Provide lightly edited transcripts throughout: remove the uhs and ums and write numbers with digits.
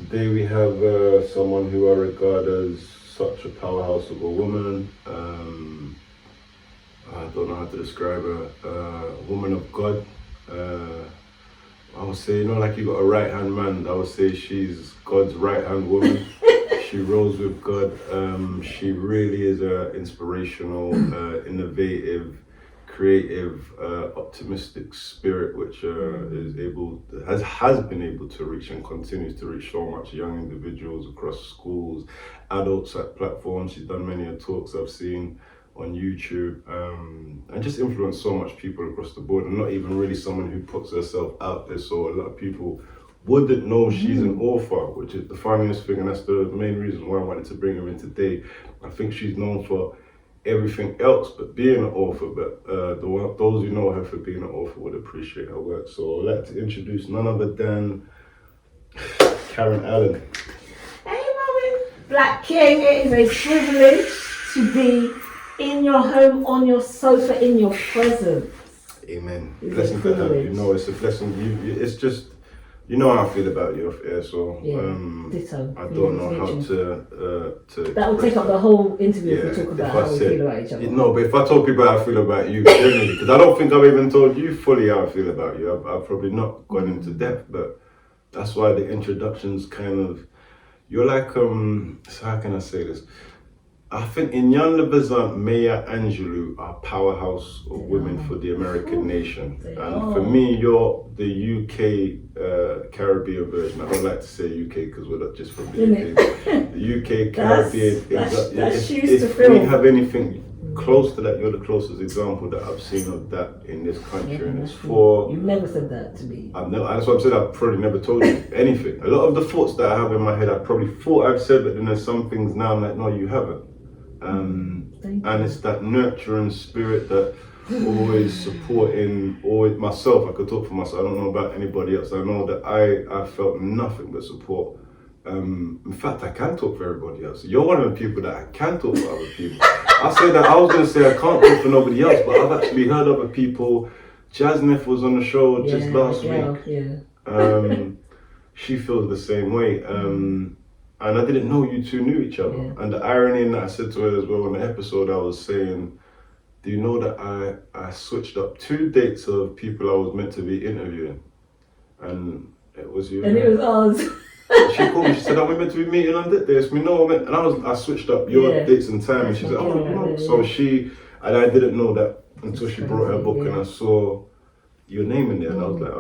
Today we have someone who I regard as such a powerhouse of a woman. I don't know how to describe her. Woman of God. I would say, like you got a right hand man. I would say she's God's right hand woman. She rolls with God. She really is an inspirational, innovative, creative, optimistic spirit, which has been able to reach and continues to reach so much young individuals across schools, adults at platforms. She's done many talks I've seen on YouTube, and just influenced so much people across the board. And not even really someone who puts herself out there, so a lot of people wouldn't know she's an author, which is the funniest thing, and that's the main reason why I wanted to bring her in today. I think she's known for everything else but being an author, but those who know her for being an author would appreciate her work. So I'd like to introduce none other than Karen Allen. Hey Robin, Black King, it is a privilege to be in your home, on your sofa, in your presence. Amen. Blessing to have you. It's a blessing. It's just, how I feel about you off air, so ditto. I don't know how to that will take up the whole interview if we talk about how we feel about each other. No, but if I told people how I feel about you, generally, because I don't think I've even told you fully how I feel about you. I've probably not gone into depth, but that's why the introductions kind of, you're like, so how can I say this? I think Inyana Bazant, Maya Angelou are powerhouse of women for the American nation. And for me, you're the UK Caribbean version. I don't like to say UK because we're not just from the UK. The UK Caribbean if we have anything close to that, you're the closest example that I've seen of that in this country. And it's for... You've never said that to me. That's what I've said. I've probably never told you anything. A lot of the thoughts that I have in my head, I probably thought I've said, but then there's some things now I'm like, no, you haven't. And it's that nurturing spirit that always supporting, always myself. I could talk for myself. I don't know about anybody else. I know that I felt nothing but support. In fact, I can talk for everybody else. You're one of the people that I can talk for other people. I say that I was going to say I can't talk for nobody else, but I've actually heard other people. Jasnef was on the show just last week. She feels the same way. And I didn't know you two knew each other. Yeah. And the irony in that, I said to her as well in the episode, I was saying, do you know that I switched up 2 dates of people I was meant to be interviewing? And it was you. And it was us. She called me, she said, are we meant to be meeting on this? We know, and I switched up your dates and time. And she said, So and I didn't know that until she brought her book and I saw your name in there. And I was like,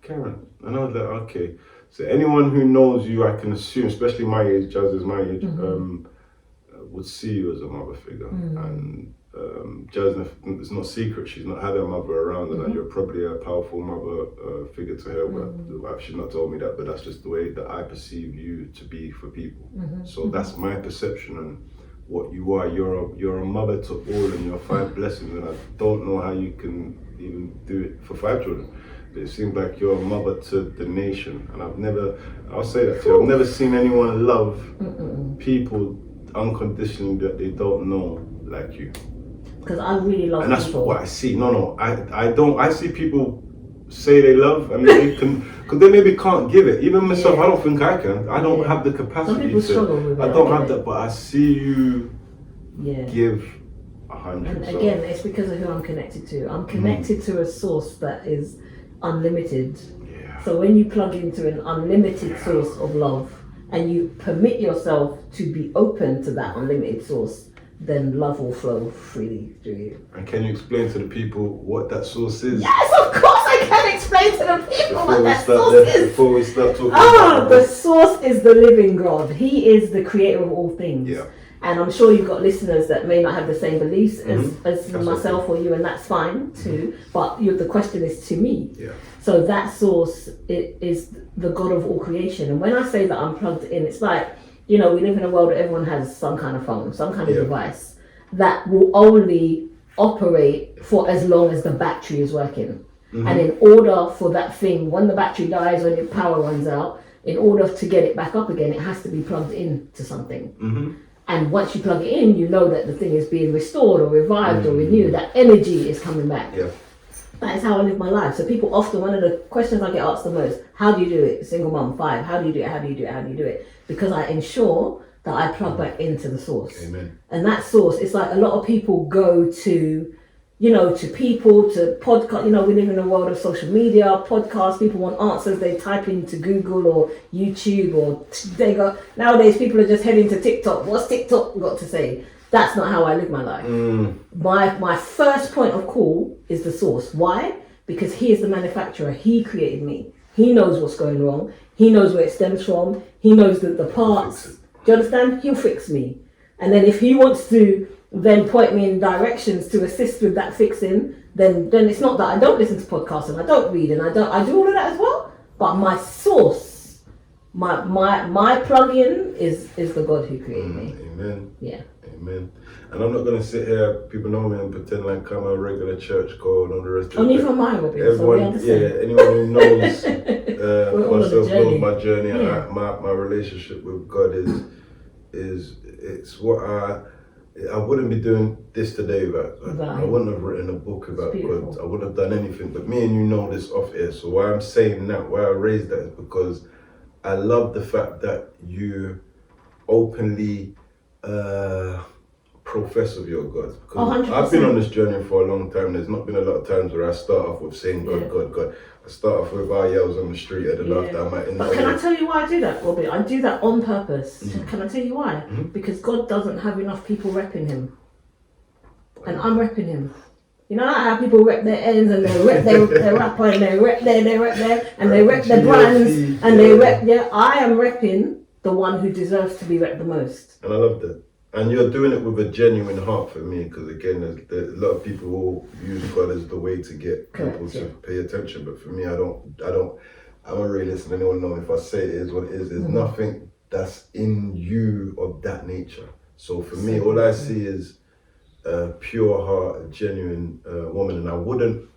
Karen. And I was like, okay. So anyone who knows you, I can assume, especially my age, Jazz is my age, would see you as a mother figure. And Jazz, it's not secret, she's not had her mother around, and you're probably a powerful mother figure to her. But she's not told me that, but that's just the way that I perceive you to be for people. So that's my perception and what you are. You're a mother to all, and you're 5 blessings, and I don't know how you can even do it for 5 children. It seems like you're a mother to the nation, and I'll say that to you, I've never seen anyone love people unconditionally that they don't know like you. Because I really love people. And that's what I see. I see people say they love, and they can, because they maybe can't give it. Even myself, I don't think I can. I don't have the capacity. Some people struggle with that. I don't have that, but I see you give 100. And again, it's because of who I'm connected to. I'm connected to a source that is unlimited. So when you plug into an unlimited source of love and you permit yourself to be open to that unlimited source, then love will flow freely through you. And can you explain to the people what that source is? Yes, of course I can explain to the people what that source is. Before we start talking the source is the living God. He is the creator of all things. Yeah. And I'm sure you've got listeners that may not have the same beliefs as myself or you, and that's fine too. But the question is to me. Yeah. So that source is the God of all creation. And when I say that I'm plugged in, it's like, we live in a world where everyone has some kind of phone, some kind of device that will only operate for as long as the battery is working. And in order for that thing, when the battery dies, when your power runs out, in order to get it back up again, it has to be plugged in to something. And once you plug it in, you know that the thing is being restored or revived or renewed, that energy is coming back. That is how I live my life. So people often, one of the questions I get asked the most, how do you do it? Single mom, 5. How do you do it? How do you do it? How do you do it? Because I ensure that I plug back into the source. Amen. And that source, it's like a lot of people go to, to people, to podcast. We live in a world of social media, podcasts. People want answers. They type into Google or YouTube, or they go, nowadays people are just heading to TikTok. What's TikTok got to say? That's not how I live my life. My first point of call is the source. Why? Because he is the manufacturer. He created me. He knows what's going wrong. He knows where it stems from. He knows the parts. Do you understand? He'll fix me. And then if he wants to then point me in directions to assist with that fixing, then it's not that I don't listen to podcasts and I don't read and I do all of that as well. But my source, my plug-in is the God who created me. Amen. Yeah. Amen. And I'm not going to sit here, people know me, and pretend like I'm a regular church goer and all the rest of it. Only from my Robin, everyone, so we understand. anyone who knows myself knows my journey. Yeah. And my relationship with God is it's what I wouldn't be doing this today without God. Right. I wouldn't have written a book about beautiful. God. I wouldn't have done anything. But me and you know this off air. So why I'm saying that, why I raised that is because I love the fact that you openly profess of your God. Because 100%. I've been on this journey for a long time. There's not been a lot of times where I start off with saying God, Yeah. God, God. I start off with our yells on the street at the laughter I might But can I tell you why I do that, Robbie? I do that on purpose. Can I tell you why? Because God doesn't have enough people repping him. And I'm repping him. You know how people rep their ends and they rep their rapper and they rep there and they rep their brands and they rep, I am repping the one who deserves to be repped the most. And I love that. And you're doing it with a genuine heart for me, because again, there's a lot of people who use God as the way to get people to pay attention. But for me, I'm a realist, and anyone knows if I say it is what it is. There's nothing that's in you of that nature. So for me, all I see is a pure heart, a genuine woman. And I wouldn't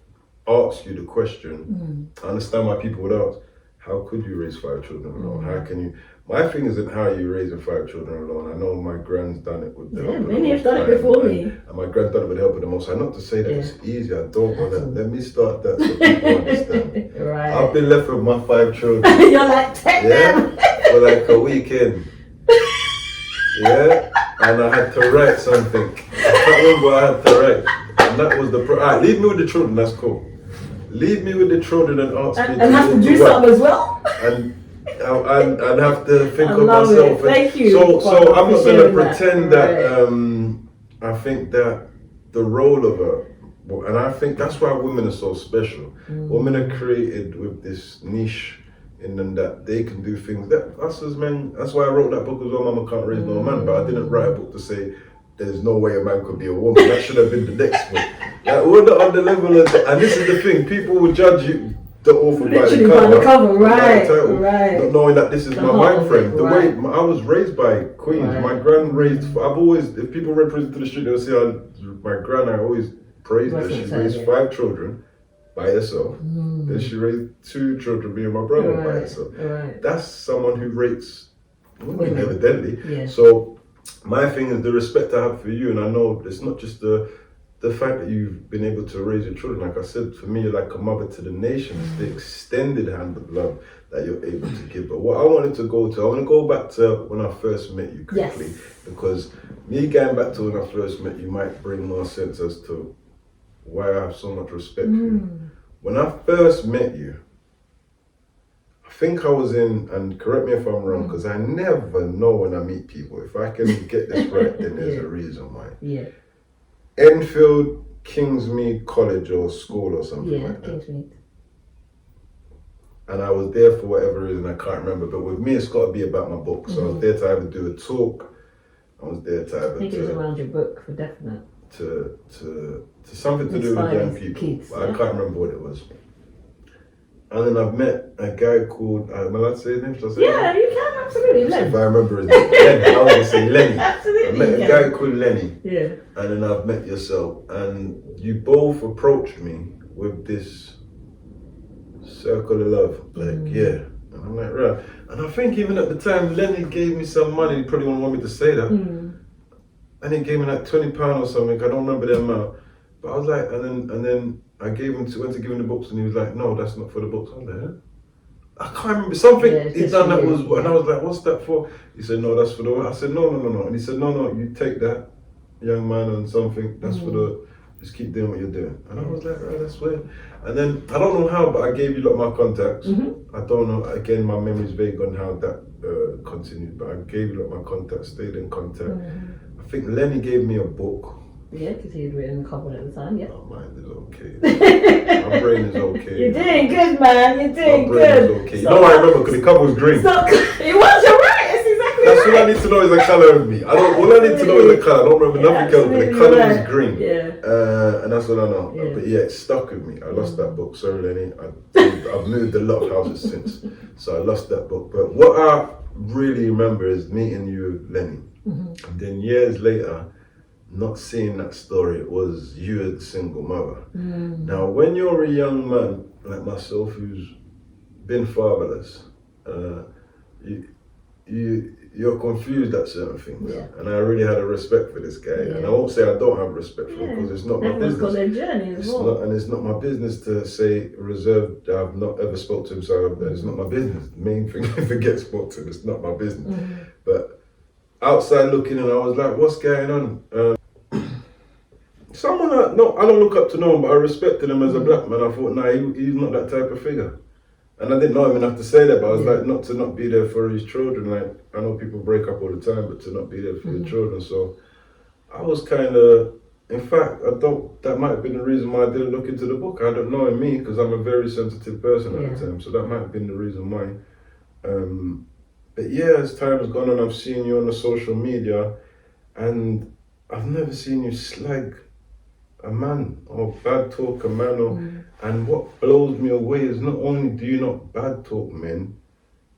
ask you the question. I understand why people would ask, how could you raise 5 children alone? How can you? My thing isn't how you raising 5 children alone. I know my grand's done it with the help of the many have Most done it High, before me. And my grand done it with the help of the Most High. Not to say that it's easy. I don't want to. Let me start that so people understand. Right. I've been left with my 5 children. You're like, take them. For like a weekend. Yeah, and I had to write something. I can't remember what I had to write. And that was alright, leave me with the children, that's cool. Leave me with the children and ask me And have to do something as well. And have to think I of love myself. it. Thank you. So I'm not sharing gonna pretend that Right. I think that the role of and I think that's why women are so special. Women are created with this niche in them that they can do things that us as men. That's why I wrote that book as well. Mama Can't Raise No Man, but I didn't write a book to say there's no way a man could be a woman. That should have been the next book. Like, we're not on the level of, and this is the thing. People will judge you, the author, by the cover, right? Title, Right. not knowing that this is The my heart mind of frame. it, The right. way I was raised by queens. Right. My gran raised. I've always, if people represent to the street, they'll say, my gran. I always praise her. She raised 5 children by herself. Then she raised 2 children, me and my brother, by herself. Right. That's someone who rates women, evidently. Yeah. So my thing is the respect I have for you, and I know it's not just the fact that you've been able to raise your children. Like I said, for me, you're like a mother to the nations, the extended hand of love that you're able to give. But what I wanted to go to, I want to go back to when I first met you quickly, because me going back to when I first met you might bring more sense as to why I have so much respect for you. When I first met you, I think I was in, and correct me if I'm wrong, because I never know when I meet people. If I can get this right, then there's a reason why. Yeah. Enfield Kingsmead College or school or something like that. Kingsmead. And I was there for whatever reason, I can't remember. But with me, it's got to be about my book. So I was there to either do a talk. I was there to either I think it was around your book for definite. to something to do with young people. Kids, I can't remember what it was. And then I've met a guy called, am I allowed to say his name? Should I say Yeah, you can, absolutely. If Len. I remember his name. Lenny, I want to say Lenny. Absolutely. I met a guy called Lenny. Yeah. And then I've met yourself. And you both approached me with this circle of love. Like, yeah. And I'm like, right. And I think even at the time, Lenny gave me some money. He probably wouldn't want me to say that. And he gave me like £20 or something. I don't remember the amount. But I was like, and then I went to give him the books, and he was like, "No, that's not for the books." I'm like, huh? I can't remember something Yeah, he done that you, was, and I was like, "What's that for?" He said, "No, that's for the." I said, "No, no, no, no," and he said, "No, no, you take that, young man, and something. That's for the. Just keep doing what you're doing." And I was like, "Right, that's weird." And then I don't know how, but I gave you lot my contacts. I don't know. Again, my memory's vague on how that continued, but I gave you lot my contacts. Stayed in contact. I think Lenny gave me a book. Yeah, because he had written a couple at the time, yeah. My mind is okay. My brain is okay. You're doing good, man. You're doing My brain good. is okay. You know what I remember? Because the cover was green. It was, you're right. It's exactly That's right. all I need to know is the colour of me. All I need to know is the colour. I don't remember nothing else, but the colour was green. Yeah. And that's all I know. Yeah. But yeah, it stuck with me. I lost that book. Sorry, Lenny. I've moved a lot of houses since. So I lost that book. But what I really remember is meeting you, Lenny. And then years later, not seeing that story, it was you as a single mother. Now, when you're a young man like myself who's been fatherless, you're confused at certain things. Yeah. And I really had a respect for this guy. And I won't say I don't have respect for him because it's not my Everyone's business. got their journey as well. And it's not my business to say reserved. I've not ever spoke to him, so it's not my business. The main thing, if it gets spoke to him, it's not my business. But outside looking in, I was like, what's going on? Someone I don't look up to no one, but I respected him as a black man. I thought, nah, he's not that type of figure. And I didn't know him enough to say that, but I was like, not to not be there for his children. Like, I know people break up all the time, but to not be there for the children. So I was kind of, in fact, that might have been the reason why I didn't look into the book. I don't know in me, because I'm a very sensitive person at the time. So that might have been the reason why. But yeah, as time has gone on, I've seen you on the social media, and I've never seen you slag a man or bad talk a man. And what blows me away is not only do you not bad talk men,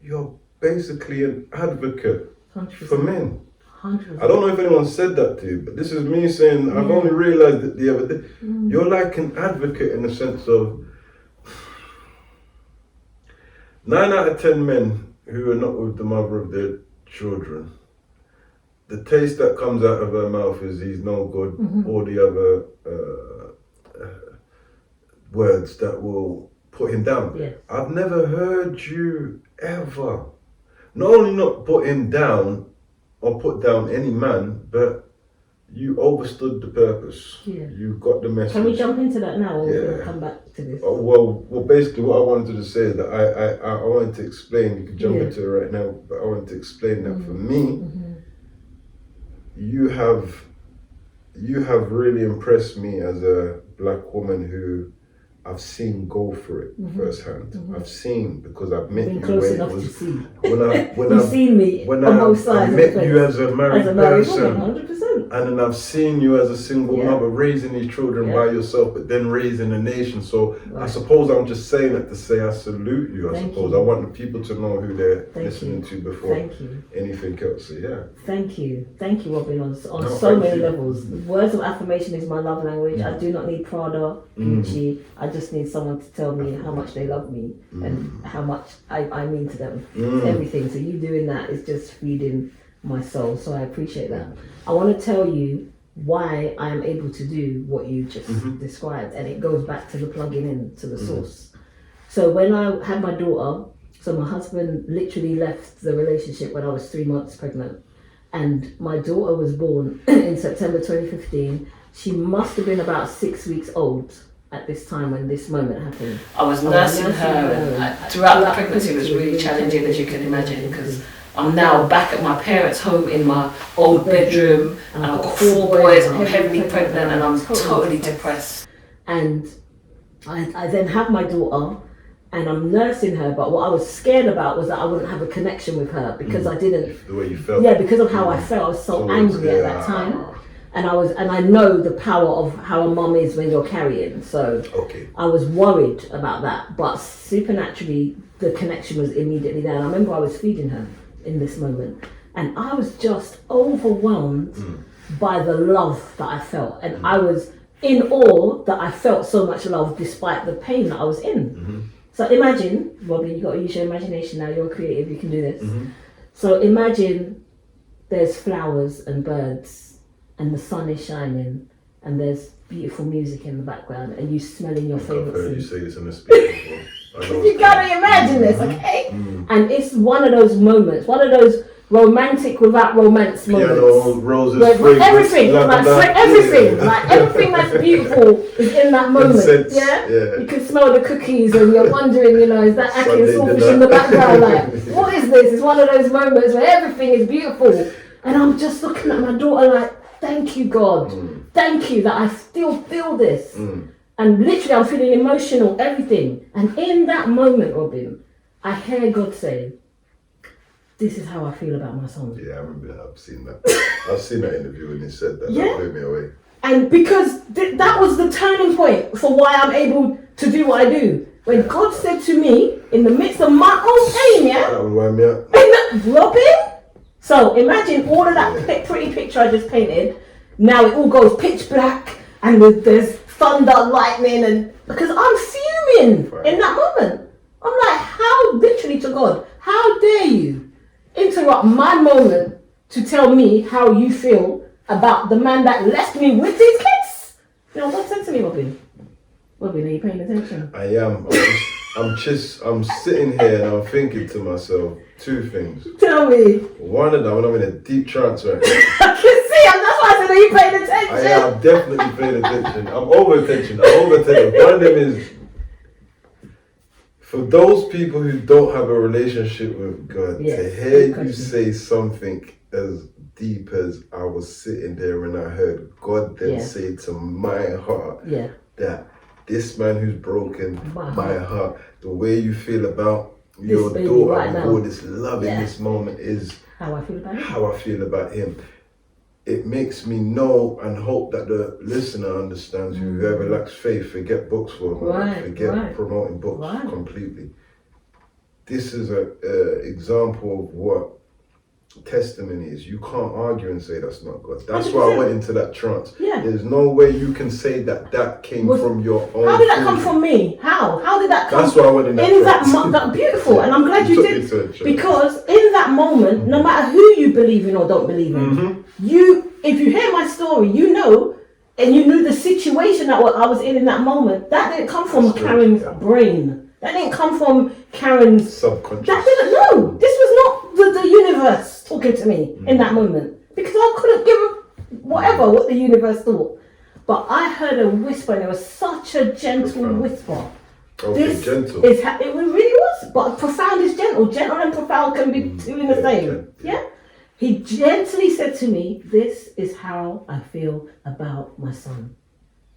you're basically an advocate 100%. for men. 100%. I don't know if anyone said that to you, but this is me saying, I've only realized it the other day. You're like an advocate in the sense of 9 out of 10 men who are not with the mother of their children, the taste that comes out of her mouth is he's no good, or the other words that will put him down. Yes. I've never heard you ever, not only not put him down or put down any man, but you overstood the purpose. Yeah. You got the message. Can we jump into that now, or we'll come back to this? Well, basically what I wanted to say is that I wanted to explain, you can jump into it right now, but I wanted to explain that for me, you have really impressed me as a black woman who I've seen go for it firsthand. I've seen, because I've met you close when enough it was, to see. when You've seen me on both sides. I met you as a married person. Woman, 100%. And then I've seen you as a single mother raising these children by yourself, but then raising a nation. So I suppose I'm just saying it to say I salute you. I want the people to know who they're listening to before anything else. So yeah. Thank you, Robin, on so many levels. Words of affirmation is my love language. I do not need Prada, Gucci. I just need someone to tell me how much they love me and how much I mean to them. Everything. So you doing that is just feeding my soul. So I appreciate that. I want to tell you why I am able to do what you just described, and it goes back to the plugging in to the source. So when I had my daughter, so my husband literally left the relationship when I was 3 months pregnant, and my daughter was born in September 2015. She must have been about 6 weeks old at this time when this moment happened. I was nursing her, and throughout the pregnancy it was really challenging, as you can imagine, because I'm now back at my parents' home in my old bedroom, and I've got 4 boys, and I'm heavily pregnant, and I'm totally depressed. And I then have my daughter, and I'm nursing her, but what I was scared about was that I wouldn't have a connection with her, because I didn't. The way you felt. Yeah, because of how I felt. I was so angry at that time. And I know the power of how a mum is when you're carrying. So I was worried about that, but supernaturally the connection was immediately there. And I remember I was feeding her in this moment, and I was just overwhelmed by the love that I felt, and I was in awe that I felt so much love despite the pain that I was in. So imagine, Robin, you got to use your imagination now. You're creative, you can do this. So imagine there's flowers and birds, and the sun is shining, and there's beautiful music in the background and you smelling your I've heard favourite you food. say this in the speech before. I know You gotta imagine this, okay? And it's one of those moments, one of those romantic without romance moments. Piano, roses, Where fragrance, everything, lavender. like everything that's beautiful is in that moment. Incense, Yeah? yeah. You can smell the cookies and you're wondering, is that Ackee Sunday saltfish dinner. in the background? Like, what is this? It's one of those moments where everything is beautiful. And I'm just looking at my daughter like, thank you, God. Thank you that I still feel this. And literally I'm feeling emotional, everything. And in that moment, Robin, I hear God say, this is how I feel about my son. Yeah, I remember that. I've seen that. I've seen that interview when he said that. Yeah. That blew me away. And because that was the turning point for why I'm able to do what I do. When God said to me, in the midst of my own pain, yeah? That would wind me up. Robin? So imagine all of that pretty picture I just painted. Now it all goes pitch black and there's thunder, lightning, and because I'm fuming in that moment. I'm like, how, literally to God, how dare you interrupt my moment to tell me how you feel about the man that left me with these kids? God said to me, Robin, are you paying attention? I am. I'm sitting here and I'm thinking to myself two things. Tell me. One of them, when I'm in a deep trance right now. I can see, and that's why I said, are you paying attention? I am definitely paying attention. I'm over attention. One of them is, for those people who don't have a relationship with God, to hear you say something as deep as I was sitting there and I heard God then say to my heart that this man who's broken my heart, the way you feel about your daughter right and all this love in this moment is how I feel about him. It makes me know and hope that the listener understands whoever lacks faith, forget books for a moment, forget promoting books completely. This is an example of what testimony is. You can't argue and say that's not God. That's 100%. Why I went into that trance. Yeah. There's no way you can say that came from your own. How did that come from me? How did that come? That's why I went in that trance. That beautiful, and I'm glad you did, because in that moment, no matter who you believe in or don't believe in, if you hear my story, you know, and you knew the situation that I was in that moment. That didn't come from Karen's brain. That didn't come from Karen's subconscious. That didn't. No, this was not the universe talking to me in that moment, because I couldn't give a what the universe thought. But I heard a whisper, and it was such a gentle whisper. Okay, gentle. It really was, but profound is gentle. Gentle and profound can be two in the same. Yeah. He gently said to me, this is how I feel about my son.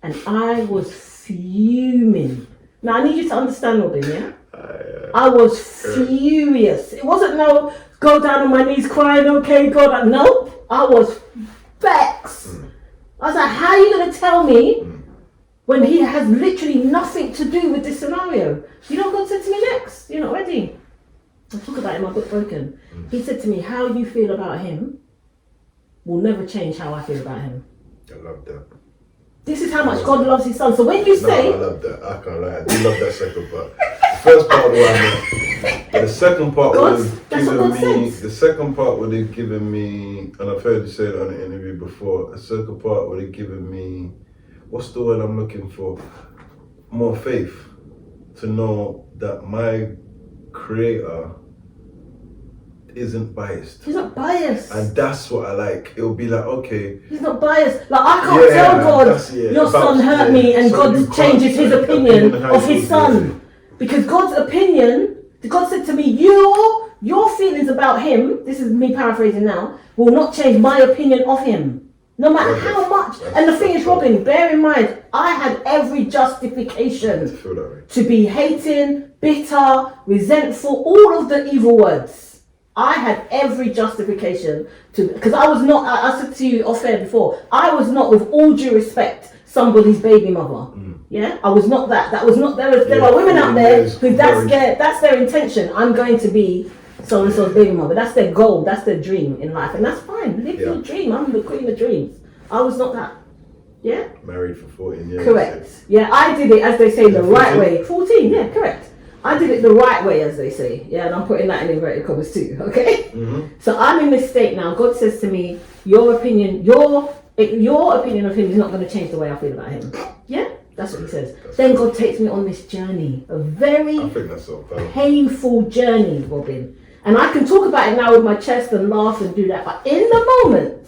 And I was fuming. Now I need you to understand, Robin, yeah? I was furious. It wasn't no go down on my knees crying, okay, God. Nope. I was vexed. I was like, how are you going to tell me when he has literally nothing to do with this scenario? You know what God said to me next? You're not ready. I talk about it in my book, Broken. He said to me, how you feel about him will never change how I feel about him. I love that. This is how much God loves his son. So when you say... I love that. I can't lie. I do love that second part. The first part was what I meant. But the second part would have given me... The second part would have given me... And I've heard you say it on an interview before. The second part would have given me... What's the word I'm looking for? More faith. To know that my creator isn't biased. He's not biased. And that's what I like. It'll be like, okay. He's not biased. Like, I can't tell God, your son hurt me, and God changes his opinion of his son. Because God's opinion, God said to me, your feelings about him, this is me paraphrasing now, will not change my opinion of him. No matter how much. And the thing is, Robin, bear in mind, I had every justification to be hating, bitter, resentful, all of the evil words. I had every justification to, because I was not, I said to you off air before, I was not, with all due respect, somebody's baby mother. Yeah, I was not that. That was not, there are women out there who that's their intention. I'm going to be so and so's baby mother. That's their goal, that's their dream in life, and that's fine. Live your dream. I'm the queen of dreams. I was not that. Yeah? Married for 14 years. Correct. Yeah, I did it, as they say, the right way. 14, yeah, correct. I did it the right way, as they say. Yeah, and I'm putting that in inverted commas too, okay? So I'm in this state now. God says to me, your opinion, your Your opinion of him is not going to change the way I feel about him. Yeah, that's what he says. Then God takes me on this journey, a very I think that's so bad. painful journey, Robin. And I can talk about it now with my chest and laugh and do that. But in the moment,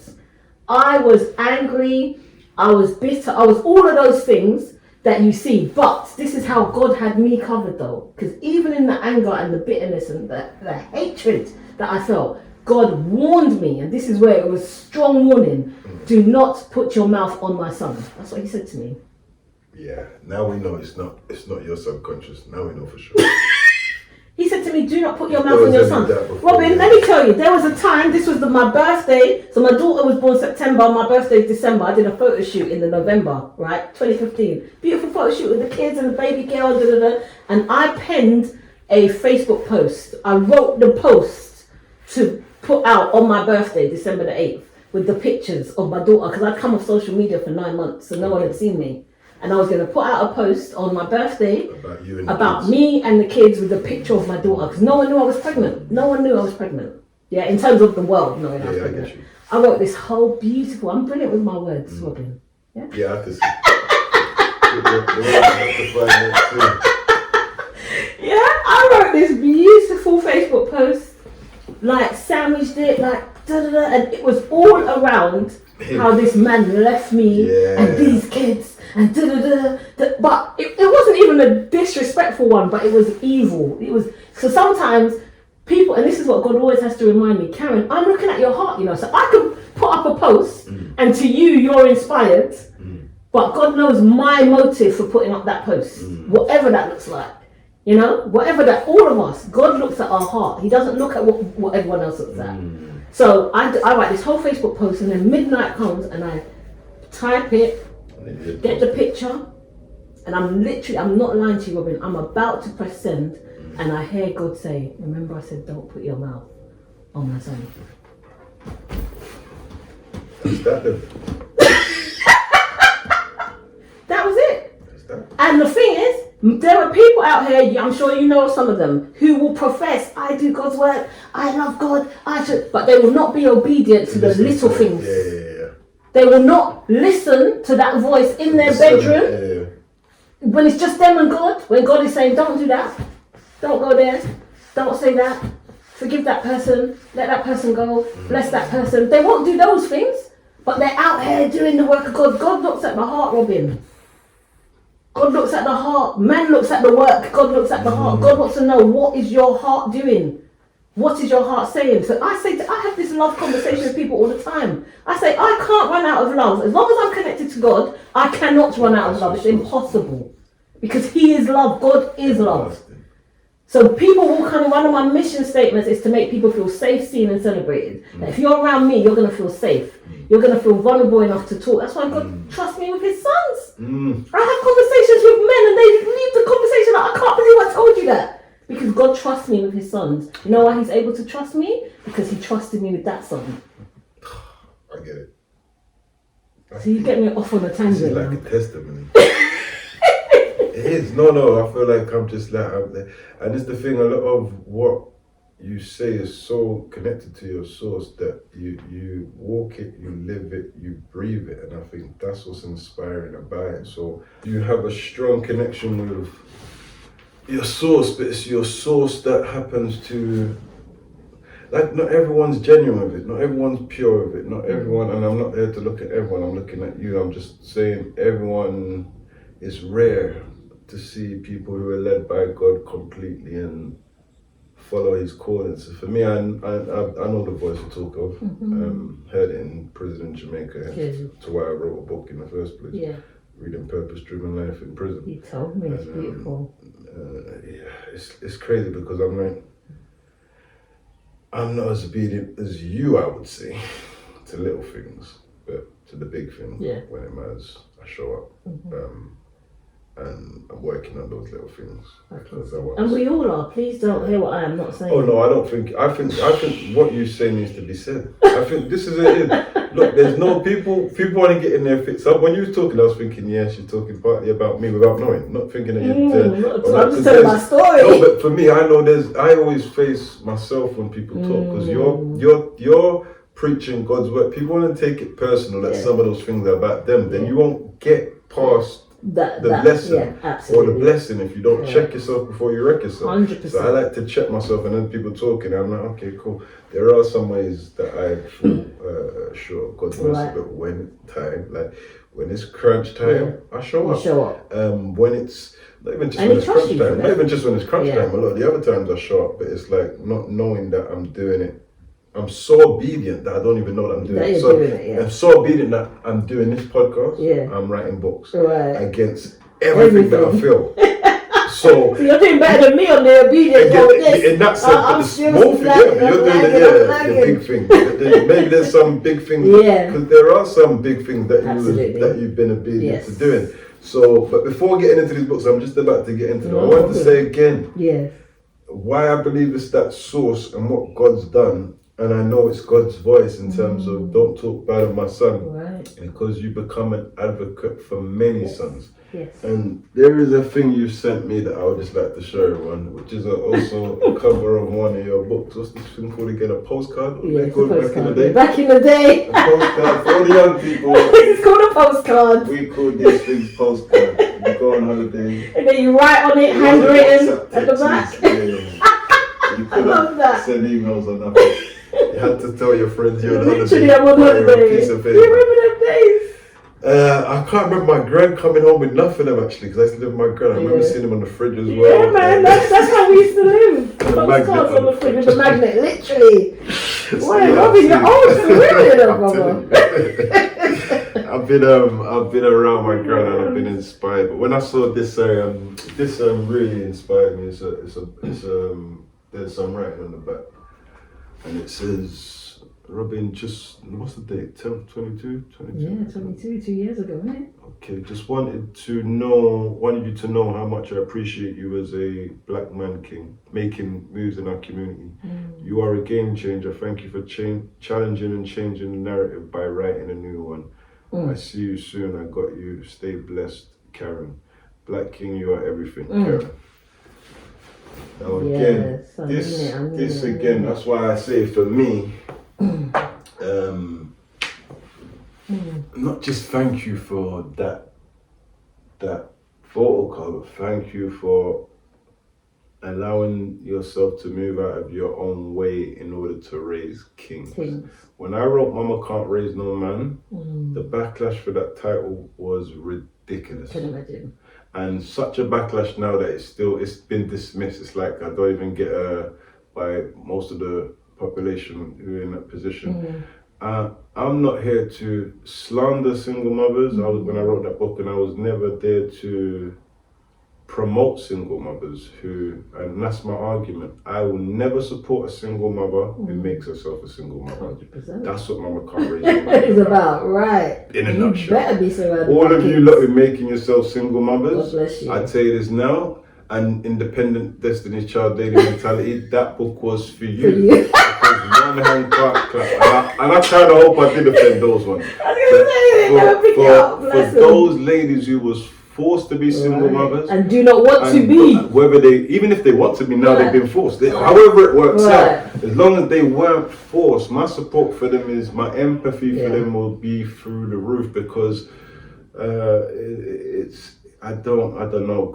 I was angry, I was bitter, I was all of those things that you see. But this is how God had me covered though. Because even in the anger and the bitterness and the hatred that I felt, God warned me, and this is where it was strong warning, do not put your mouth on my son. That's what he said to me. Yeah, now we know it's not your subconscious. Now we know for sure. He said to me, do not put your mouth There on your was son. any doubt before, Robin, yeah. let me tell you, there was a time, this was my birthday, so my daughter was born September, my birthday is December. I did a photo shoot in the November, right, 2015. Beautiful photo shoot with the kids and the baby girl, and I penned a Facebook post. I wrote the post to put out on my birthday, December the 8th, with the pictures of my daughter, because I'd come off social media for 9 months, so no one had seen me. And I was going to put out a post on my birthday About you and the about kids. me and the kids with a picture of my daughter, because no one knew I was pregnant. No one knew I was pregnant. Yeah, in terms of the world knowing I was Yeah, I pregnant. get you. I wrote this whole beautiful, I'm brilliant with my words, Robin. Yeah, I can see. Yeah, I wrote this beautiful Facebook post, like sandwiched it, like da-da-da, and it was all around how this man left me Yeah. and these kids and da-da-da. But it wasn't even a disrespectful one, but it was evil. It was, so sometimes people, and this is what God always has to remind me, Karen, I'm looking at your heart, you know, so I can put up a post and to you, you're inspired, but God knows my motive for putting up that post, whatever that looks like. You know, whatever that, all of us, God looks at our heart. He doesn't look at what everyone else looks at. So I write this whole Facebook post, and then midnight comes and I type it, get the picture, and I'm not lying to you, Robin, I'm about to press send, and I hear God say, remember I said don't put your mouth on my son. Is that the... That was it. Is that... And the thing is, there are people out here, I'm sure you know some of them, who will profess, I do God's work, I love God, but they will not be obedient to the little things. Yeah. They will not listen to that voice in their bedroom Yeah. when it's just them and God, when God is saying, don't do that, don't go there, don't say that, forgive that person, let that person go, bless that person. They won't do those things, but they're out here doing the work of God. God looks at the heart, Robin. God looks at the heart. Man looks at the work. God looks at the heart. God wants to know, what is your heart doing? What is your heart saying? So I have this love conversation with people all the time. I say, I can't run out of love. As long as I'm connected to God, I cannot run out of love. It's impossible. Because He is love. God is love. So people will kind of, one of my mission statements is to make people feel safe, seen and celebrated. That if you're around me, you're going to feel safe. You're going to feel vulnerable enough to talk. That's why God trusts me with His sons. I have conversations with men and they leave the conversation like, I can't believe I told you that. Because God trusts me with His sons. You know why He's able to trust me? Because He trusted me with that son. I get it. So you get me off on a This tangent is like now. a testimony. It is. No. I feel like I'm just like out there. And it's the thing, a lot of what you say is so connected to your source that you walk it, you live it, you breathe it. And I think that's what's inspiring about it. So you have a strong connection with your source, but it's your source that happens to, like, not everyone's genuine with it, not everyone's pure with it, not everyone, and I'm not here to look at everyone, I'm looking at you, I'm just saying everyone is rare to see people who are led by God completely and follow His calling. So for me, I know the voice you talk of, heard it in prison in Jamaica, to why I wrote a book in the first place, Yeah, Reading Purpose Driven Life in Prison. He told me. It's beautiful. It's crazy because I'm not as obedient as you, I would say, to little things, but to the big things. Yeah. When it matters, I show up, and I'm working on those little things. Because I want And we all are. Please don't hear what I am not saying. Oh no, I don't think. I think what you say needs to be said. I think this is it. Look, there's no people. People want to get in their fits up. When you was talking, I was thinking, yeah, she's talking partly about me without knowing, not thinking that you'd. I'm just telling my story. No, but for me, I know I always face myself when people talk because your preaching God's word, people want to take it personal that Yeah. some of those things are about them, then Yeah. you won't get past that the lesson yeah, or the absolutely. blessing if you don't Yeah. check yourself before you wreck yourself. 100%. So I like to check myself, and then people talking, I'm like, okay, cool. There are some ways that I fall short of God's mercy, Right. but when time, like when it's crunch time, I show You up. show up. When it's not even just And when he it's trusts crunch you for time, that. not even just when it's crunch Yeah. time. A lot of the other times I show up, but it's like not knowing that I'm doing it. I'm so obedient that I don't even know that I'm doing That it. you're So doing it, yeah. I'm so obedient that I'm doing this podcast. Yeah. I'm writing books Right. against everything that I feel. So So you're doing better than me on the obedience again, of this. in that sense, I'm but the still small thing, yeah, lagging, but you're doing I'm the lagging. big thing. Maybe there's some big things, Yeah. because there are some big things that Absolutely. that you've been obedient Yes. to doing. So, but before getting into these books, I'm just about to get into them. No I want to problem. say again Yes. why I believe it's that source and what God's done, and I know it's God's voice in terms of don't talk bad of my son, Right. because you become an advocate for many Yes. sons. Yes. And there is a thing you sent me that I would just like to show everyone, which is also a cover of one of your books. What's this thing called again? A postcard? What Yeah, they it's a called back in the postcard. day? Back in the day. A postcard for all the young people. It's called a postcard. We call these things postcards. You go on holiday. And then you write on it, you handwritten WhatsApp at the back. texts, yeah. You I love couldn't that. send emails or nothing. You had to tell your friends you're on Literally, holiday. I'm on by a holiday. piece of You paper. remember them days? I can't remember my gran coming home with nothing of actually, because I used to live with my gran. I remember Yeah. seeing them on the fridge as well. Yeah, man, that's how we used to live. The Postcards magnet on the on- fridge with the magnet, literally. So, Boy, yeah, Robin, you're old school, really, I'm brother. telling you. I've been around my gran and I've been inspired. But when I saw this really inspired me. There's some writing on the back, and it says, Robin, just what's the date? 10th, 22? Yeah, 22, 2 years ago, man. Okay, just wanted you to know how much I appreciate you as a black man king, making moves in our community. You are a game changer. Thank you for challenging and changing the narrative by writing a new one. I see you soon. I got you. Stay blessed, Karen. Black King, you are everything, Karen. Now again, Yes, I mean this it. again, that's why I say for me, not just thank you for that photo card, but thank you for allowing yourself to move out of your own way in order to raise kings. When I wrote Mama Can't Raise No Man, the backlash for that title was ridiculous. Can imagine. And such a backlash now that it's been dismissed. It's like I don't even get by most of the population who are in that position. I'm not here to slander single mothers. When I wrote that book, and I was never there to promote single mothers and that's my argument. I will never support a single mother who makes herself a single mother. 100%. That's what Mama Can't Raise No Man It's is about, right. In a You nutshell. better be surrounded All by of you kids. lot who making yourself single God mothers, bless you. I tell you this now, and independent Destiny's Child Lady mentality, that book was for you. For you. Because one hand can't clap. And I kind of hope I did offend those ones. I was going to say, they never pick it up. For Bless them. those ladies who was forced to be single Right. mothers, And do not want to and be. whether even if they want to be now, Right. they've been forced. However it works Right. out, as long as they weren't forced, my support for them is, my empathy for Yeah. them will be through the roof, because I don't know.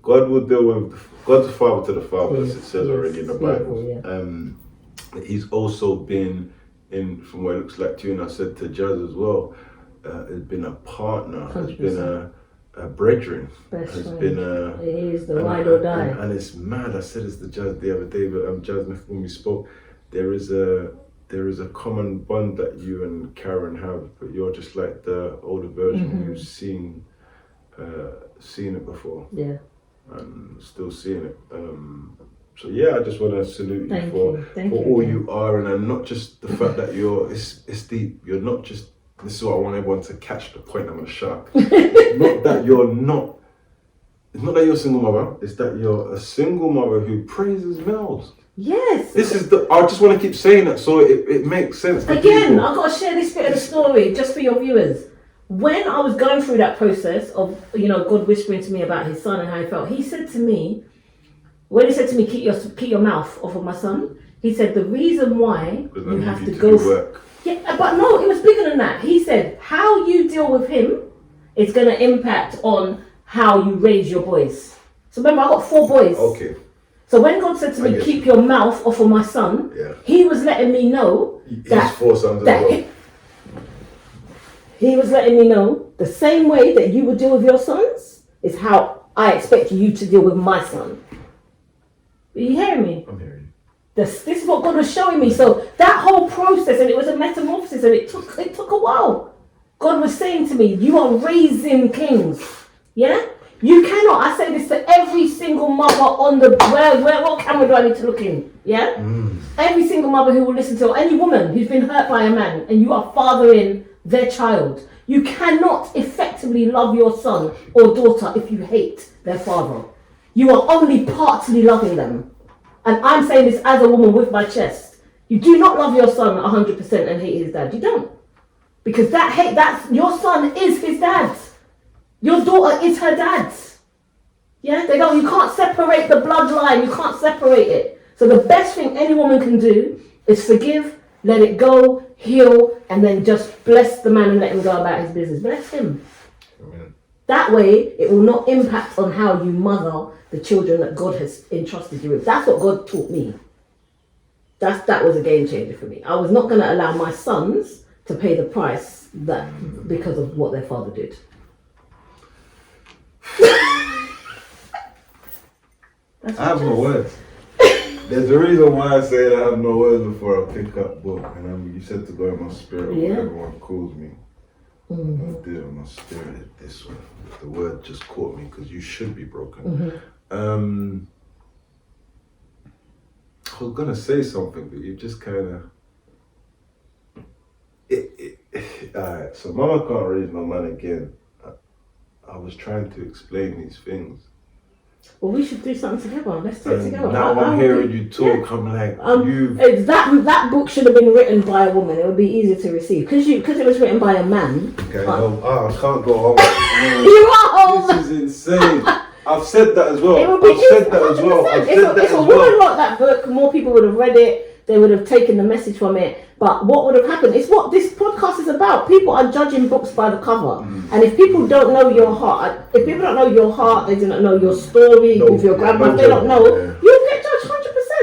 God will deal with, God's a father to the fatherless, it says already in the Bible. Yeah. He's also been from what it looks like to you, and I said to Jazz as well, has been a partner, has been a brethren, Best has friend. been a... It is the ride or die. And it's mad. I said this to Jazz the other day, but Jazz, when we spoke, there is a common bond that you and Karen have, but you're just like the older version who's seen it before, Yeah. and still seeing it. So yeah, I just want to salute you Thank for you. Thank for you all again. you are, and not just the fact that it's deep. You're not just. This is what I want everyone to catch the point. I'm a shark. It's not that you're not. It's not that you're a single mother. It's that you're a single mother who praises males. Yes. This is I just want to keep saying that so it makes sense. to Again, people. I've got to share this bit of the story just for your viewers. When I was going through that process of, God whispering to me about his son and how he felt, he said to me, keep your mouth off of my son, he said, the reason why Because I you need have you to to go do work. Yeah, but no, it was bigger than that. He said, how you deal with him is going to impact on how you raise your boys. So remember, I got 4 boys. Okay. So when God said to me, keep your mouth off of my son, he was letting me know that 4 sons as well. He was letting me know the same way that you would deal with your sons is how I expect you to deal with my son. Are you hearing me? I'm hearing you. This is what God was showing me. So that whole process, and it was a metamorphosis, and it took a while. God was saying to me, you are raising kings. Yeah? You cannot, I say this to every single mother on the, what camera do I need to look in? Yeah? Every single mother who will listen to, or any woman who's been hurt by a man, and you are fathering their child. You cannot effectively love your son or daughter if you hate their father. You are only partly loving them. And I'm saying this as a woman with my chest. You do not love your son 100% and hate his dad. You don't. Because your son is his dad. Your daughter is her dad. Yeah, you can't separate the bloodline. You can't separate it. So the best thing any woman can do is forgive, let it go, heal, and then just bless the man and let him go about his business. Bless him. Amen. That way, it will not impact on how you mother the children that God has entrusted you with. That's what God taught me. That was a game changer for me. I was not going to allow my sons to pay the price because of what their father did. I have no words. There's a reason why I say I have no words before I pick up book. And you said to go in my spirit, everyone calls me. I did it in my spirit this way. The word just caught me because you should be broken. I was gonna say something, but you just kind of. Alright, so Mama Can't Raise No Man again. I was trying to explain these things. Well, we should do something together. Let's do it together. Now I'm hearing you talk. I'm like, that book should have been written by a woman. It would be easier to receive because it was written by a man. Okay, I can't go home. You are home. This is insane. I've said that as well. I've said that as well. If a woman wrote that book, more people would have read it. They would have taken the message from it. But what would have happened? It's what this podcast is about. People are judging books by the cover. And if people don't know your heart, they do not know your story with your grandma, they don't know, you'll get judged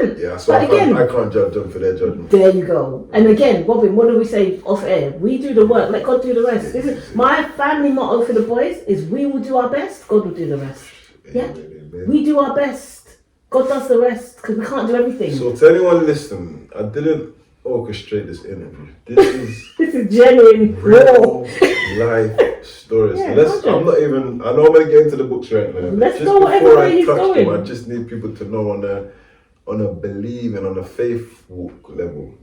100%. Yeah, so I can't judge them for their judgment. There you go. And again, Robin, what do we say off air? We do the work, let God do the rest. This is my family motto for the boys is we will do our best, God will do the rest. Yeah? We do our best. God does the rest because we can't do everything. So to anyone listening, I didn't orchestrate this interview. This is genuine, real life stories. I know I'm going to get into the books right now. Let's go whatever way he's going. I just need people to know on a believe and on a faith walk level.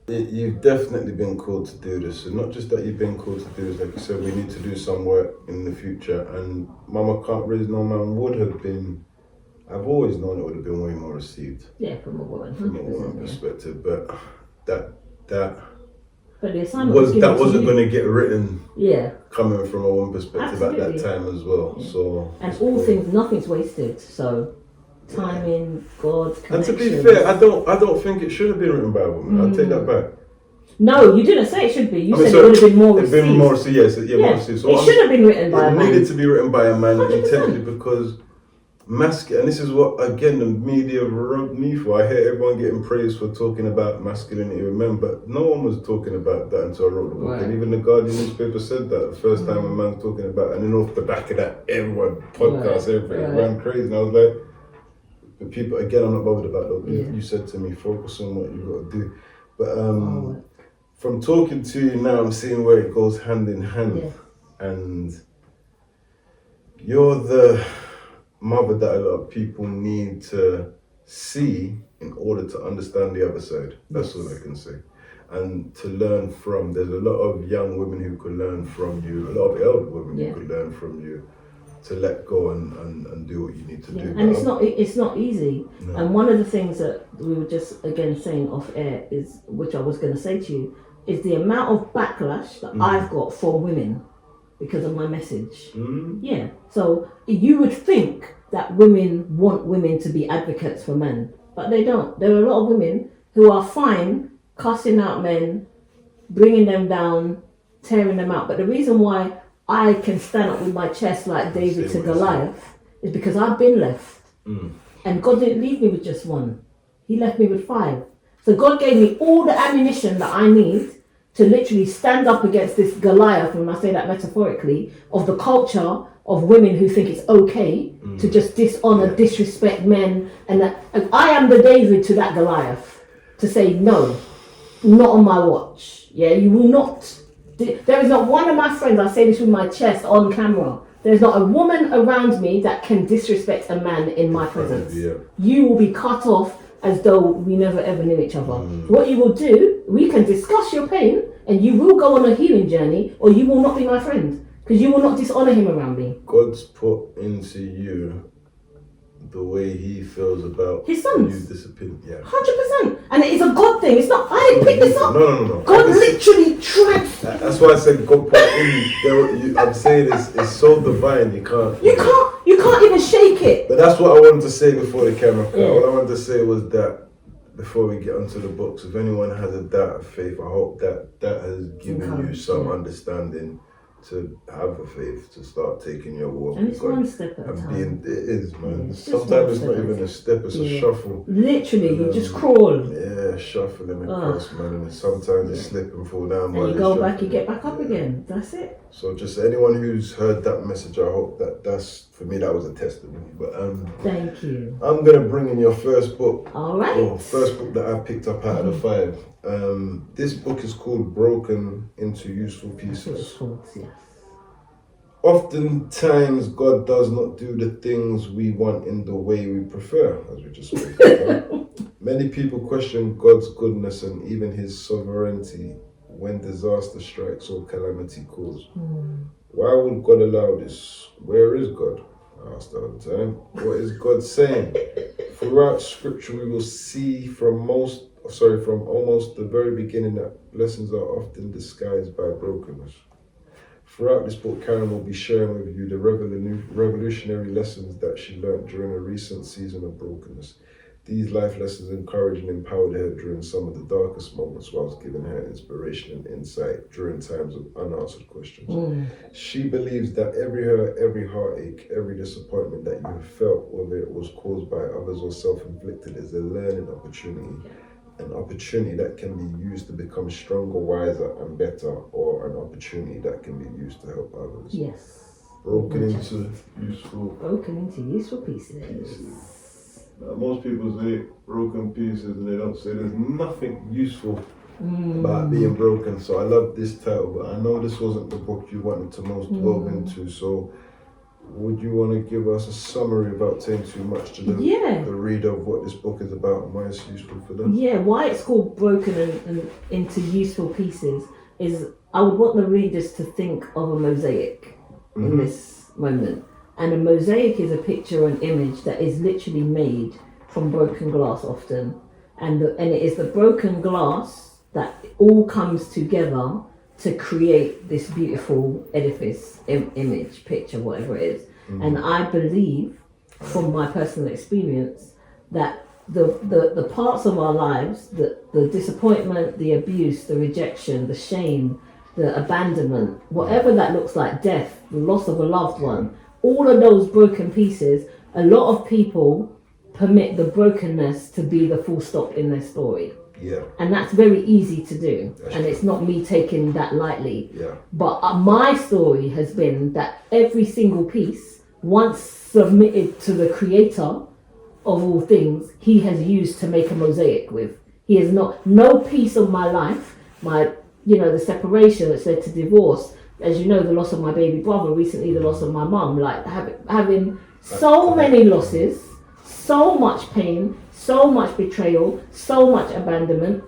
You've definitely been called to do this. And not just that you've been called to do this, like you said, we need to do some work in the future. And Mama Can't Raise No Man would have been, I've always known it would have been way more received. Yeah, from a woman. From a woman perspective. But that wasn't going to get written. Yeah. Coming from a woman perspective at that time as well. Yeah. So nothing's wasted. So timing, God, connection. And to be fair, I don't think it should have been written by a woman. I'll take that back. No, you didn't say it should be. You said it would have been more received. It'd been more received, more received. So it should have been written by a man. It needed to be written by a man 100%. Intently because masculine, and this is what, again, the media rubbed me for. I hear everyone getting praised for talking about masculinity with men, but no one was talking about that until I wrote the book. Right. And even the Guardian newspaper said that the first time a man's talking about it, and then off the back of that, everyone, podcasts, everything, it ran crazy. And I was like, but people, again, I'm not bothered about that. You said to me, focus on what you've got to do. But from talking to you now, I'm seeing where it goes hand in hand. Yeah. And you're the mother that a lot of people need to see in order to understand the other side. That's all I can say. And to learn from, there's a lot of young women who could learn from you, a lot of elder women who could learn from you. To let go and do what you need to do. And it's not easy. No. And one of the things that we were just again saying off air is, which I was going to say to you, is the amount of backlash that I've got from women because of my message. Yeah. So you would think that women want women to be advocates for men, but they don't. There are a lot of women who are fine cussing out men, bringing them down, tearing them out. But the reason why I can stand up with my chest like David to Goliath is because I've been left. And God didn't leave me with just one. He left me with 5. So God gave me all the ammunition that I need to literally stand up against this Goliath, when I say that metaphorically, of the culture of women who think it's okay to just dishonor, disrespect men. And I am the David to that Goliath, to say, no, not on my watch. Yeah, you will not. There is not one of my friends, I say this with my chest on camera, there's not a woman around me that can disrespect a man in my presence. You will be cut off as though we never ever knew each other. What you will do, we can discuss your pain, and you will go on a healing journey, or you will not be my friend, because you will not dishonor him around me. God's put into you the way he feels about his sons. You discipline, 100%. And it is a God thing. It's not, I didn't pick this up. No. God literally tried. That's why I said God put in. I'm saying it's so divine. You can't even shake it. But that's what I wanted to say before the camera. What I wanted to say was that before we get onto the books, if anyone has a doubt of faith, I hope that has given you some understanding to have a faith, to start taking your walk. And it's one step at a time. It is, man. Sometimes it's not even a step, it's a shuffle. Literally, you just crawl. Yeah, shuffling across, man. And sometimes you slip and fall down. And you go back, you get back up again. That's it. So just anyone who's heard that message, I hope that's, for me, that was a testimony. But thank you. I'm going to bring in your first book. All right. First book that I picked up out of the 5. This book is called Broken into Useful Pieces. Yes. Oftentimes, God does not do the things we want in the way we prefer, as we just spoke about. Many people question God's goodness and even his sovereignty when disaster strikes or calamity calls. Why would God allow this? Where is God? I asked all the time. What is God saying? Throughout scripture, we will see from almost the very beginning that blessings are often disguised by brokenness. Throughout this book, Karen will be sharing with you the revolutionary lessons that she learned during a recent season of brokenness. These life lessons encouraged and empowered her during some of the darkest moments, whilst giving her inspiration and insight during times of unanswered questions. She believes that every heartache, every disappointment that you have felt, whether it was caused by others or self-inflicted, is a learning opportunity. An opportunity that can be used to become stronger, wiser, and better, or an opportunity that can be used to help others. Yes. Broken into useful pieces. Now, most people say broken pieces, and they don't say there's nothing useful about being broken. So I love this title, but I know this wasn't the book you wanted to most delve into. So would you want to give us a summary without saying too much to the reader of what this book is about and why it's useful for them? Yeah, why it's called Broken and into Useful Pieces is I would want the readers to think of a mosaic in this moment. And a mosaic is a picture or an image that is literally made from broken glass often. And it is the broken glass that all comes together to create this beautiful edifice, image, picture, whatever it is. And I believe, from my personal experience, that the parts of our lives, the disappointment, the abuse, the rejection, the shame, the abandonment, whatever that looks like, death, the loss of a loved one, all of those broken pieces, a lot of people permit the brokenness to be the full stop in their story. Yeah. And that's very easy to do. And it's not me taking that lightly. Yeah. But my story has been that every single piece, once submitted to the creator of all things, he has used to make a mosaic with. He has no piece of my life, the separation that's led to divorce, as you know, the loss of my baby brother, recently the loss of my mum, like having so many losses, so much pain, so much betrayal, so much abandonment,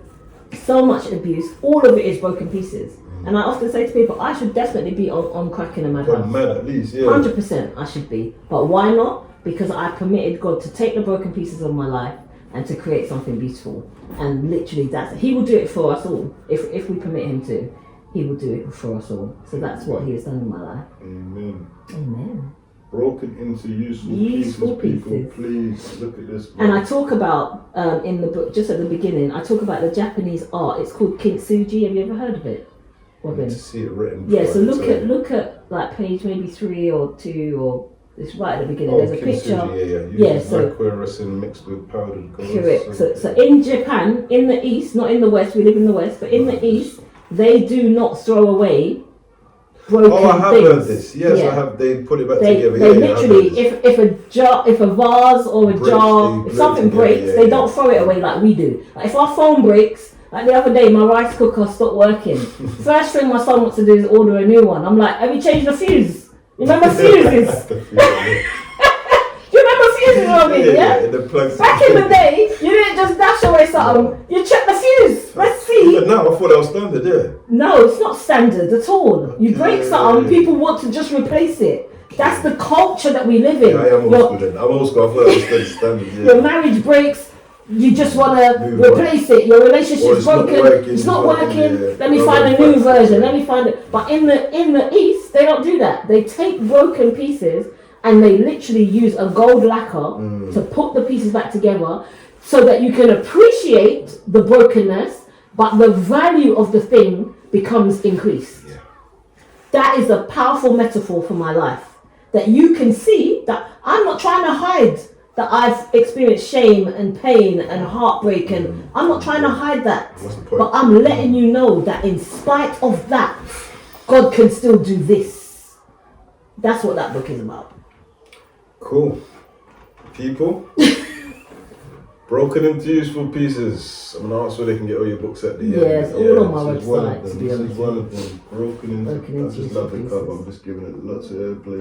so much abuse, all of it is broken pieces. And I often say to people, I should definitely be on crack in a madhouse. Mad at least, yeah. 100% I should be. But why not? Because I permitted God to take the broken pieces of my life and to create something beautiful. And literally he will do it for us all. If we permit him to, he will do it for us all. So that's what he has done in my life. Amen. Amen. Broken into useful Useful pieces. People, pieces. please look at this. And I talk about in the book, just at the beginning, I talk about the Japanese art. It's called kintsugi. Have you ever heard of it, I Robin? need to see it written. Yeah. So before I look at like page maybe 3 or 2, or it's right at the beginning. Oh, There's a kintsugi, picture. yeah. Yeah, so- Lacquer resin mixed with powdered gold. Correct. So in Japan, in the East, not in the West, we live in the West, but in the East, they do not throw away broken Oh, I have things. heard this. Yes, Yeah. I have. They put it back They together. they Yeah, I have literally, heard this. if a vase or a Breaks, jar, they if put it something together, breaks, yeah, they yeah. don't throw it away like we do. Like if our phone breaks, like the other day, my rice cooker stopped working. First thing my son wants to do is order a new one. I'm like, have you changed the fuse? You remember fuses? Do you remember fuses, Robin? Yeah. The plugs. Back in the day, you didn't just dash away something. You check the fuse. Let's see. But now I thought that was standard, yeah. No, it's not standard at all. You break Okay. something, people want to just replace it. That's the culture that we live in. Yeah, I am old Your- school then. I'm old school. I thought that was standard, yeah. Your marriage breaks, you just want to Move on. replace it. Your Or relationship's it's not broken. working, It's not it's not- working. yeah. Let me No, find a no, new facts, version. yeah. Let me find it. But in the East, they don't do that. They take broken pieces and they literally use a gold lacquer to put the pieces back together, so that you can appreciate the brokenness, but the value of the thing becomes increased. Yeah. That is a powerful metaphor for my life. That you can see that I'm not trying to hide that I've experienced shame and pain and heartbreak, and I'm not trying to hide that. What's the point? But I'm letting you know that in spite of that, God can still do this. That's what that book is about. Cool. People. Broken into useful pieces. I'm gonna ask where they can get all your books at the end. Yes, all on my this is one of website, them. to be This honest is one of them. Broken into. Broken I into just love the useful cover. pieces. I'm just giving it lots of airplay.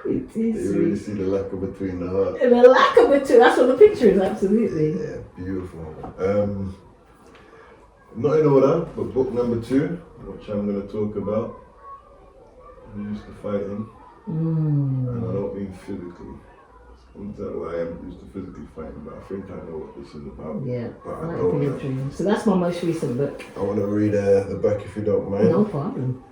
It You really is. see the lacquer between the heart. And the lack of it too. That's what the picture is. Absolutely. Yeah, beautiful. Not in order, but book number 2, which I'm going to talk about. I'm used to fighting, and I don't mean physically. Sometimes I am used to physically fighting, but I think I know what this is about. Yeah. But I Like don't Big know. Dream. So that's my most recent book. I want to read the back if you don't mind. No problem.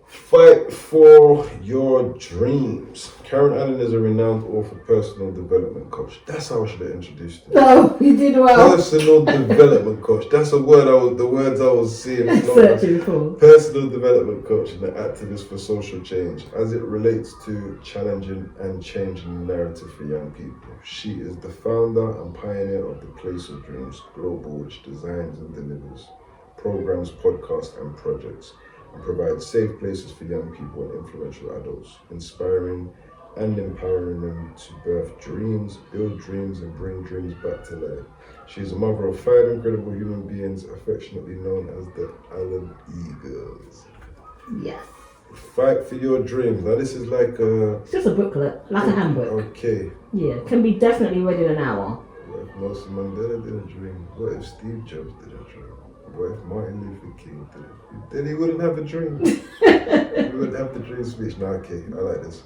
Fight for your dreams. Karen Allen is a renowned author, personal development coach. That's how I should have introduced you. No, you did well. Personal development coach. That's a word the words I was seeing. Searching for. Personal development coach and an activist for social change as it relates to challenging and changing the narrative for young people. She is the founder and pioneer of the Place of Dreams Global, which designs and delivers programs, podcasts, and projects, and provides safe places for young people and influential adults, inspiring and empowering them to birth dreams, build dreams, and bring dreams back to life. She is a mother of 5 incredible human beings, affectionately known as the Allen Eagles. Yes. Fight for your dreams. Now this is like a... It's just a booklet, like a handbook. Okay. Yeah, can be definitely read in an hour. What if Nelson Mandela didn't dream? What if Steve Jobs didn't dream? What if Martin Luther King didn't? Then he wouldn't have a dream. He wouldn't have the dream speech. Now, okay, I like this.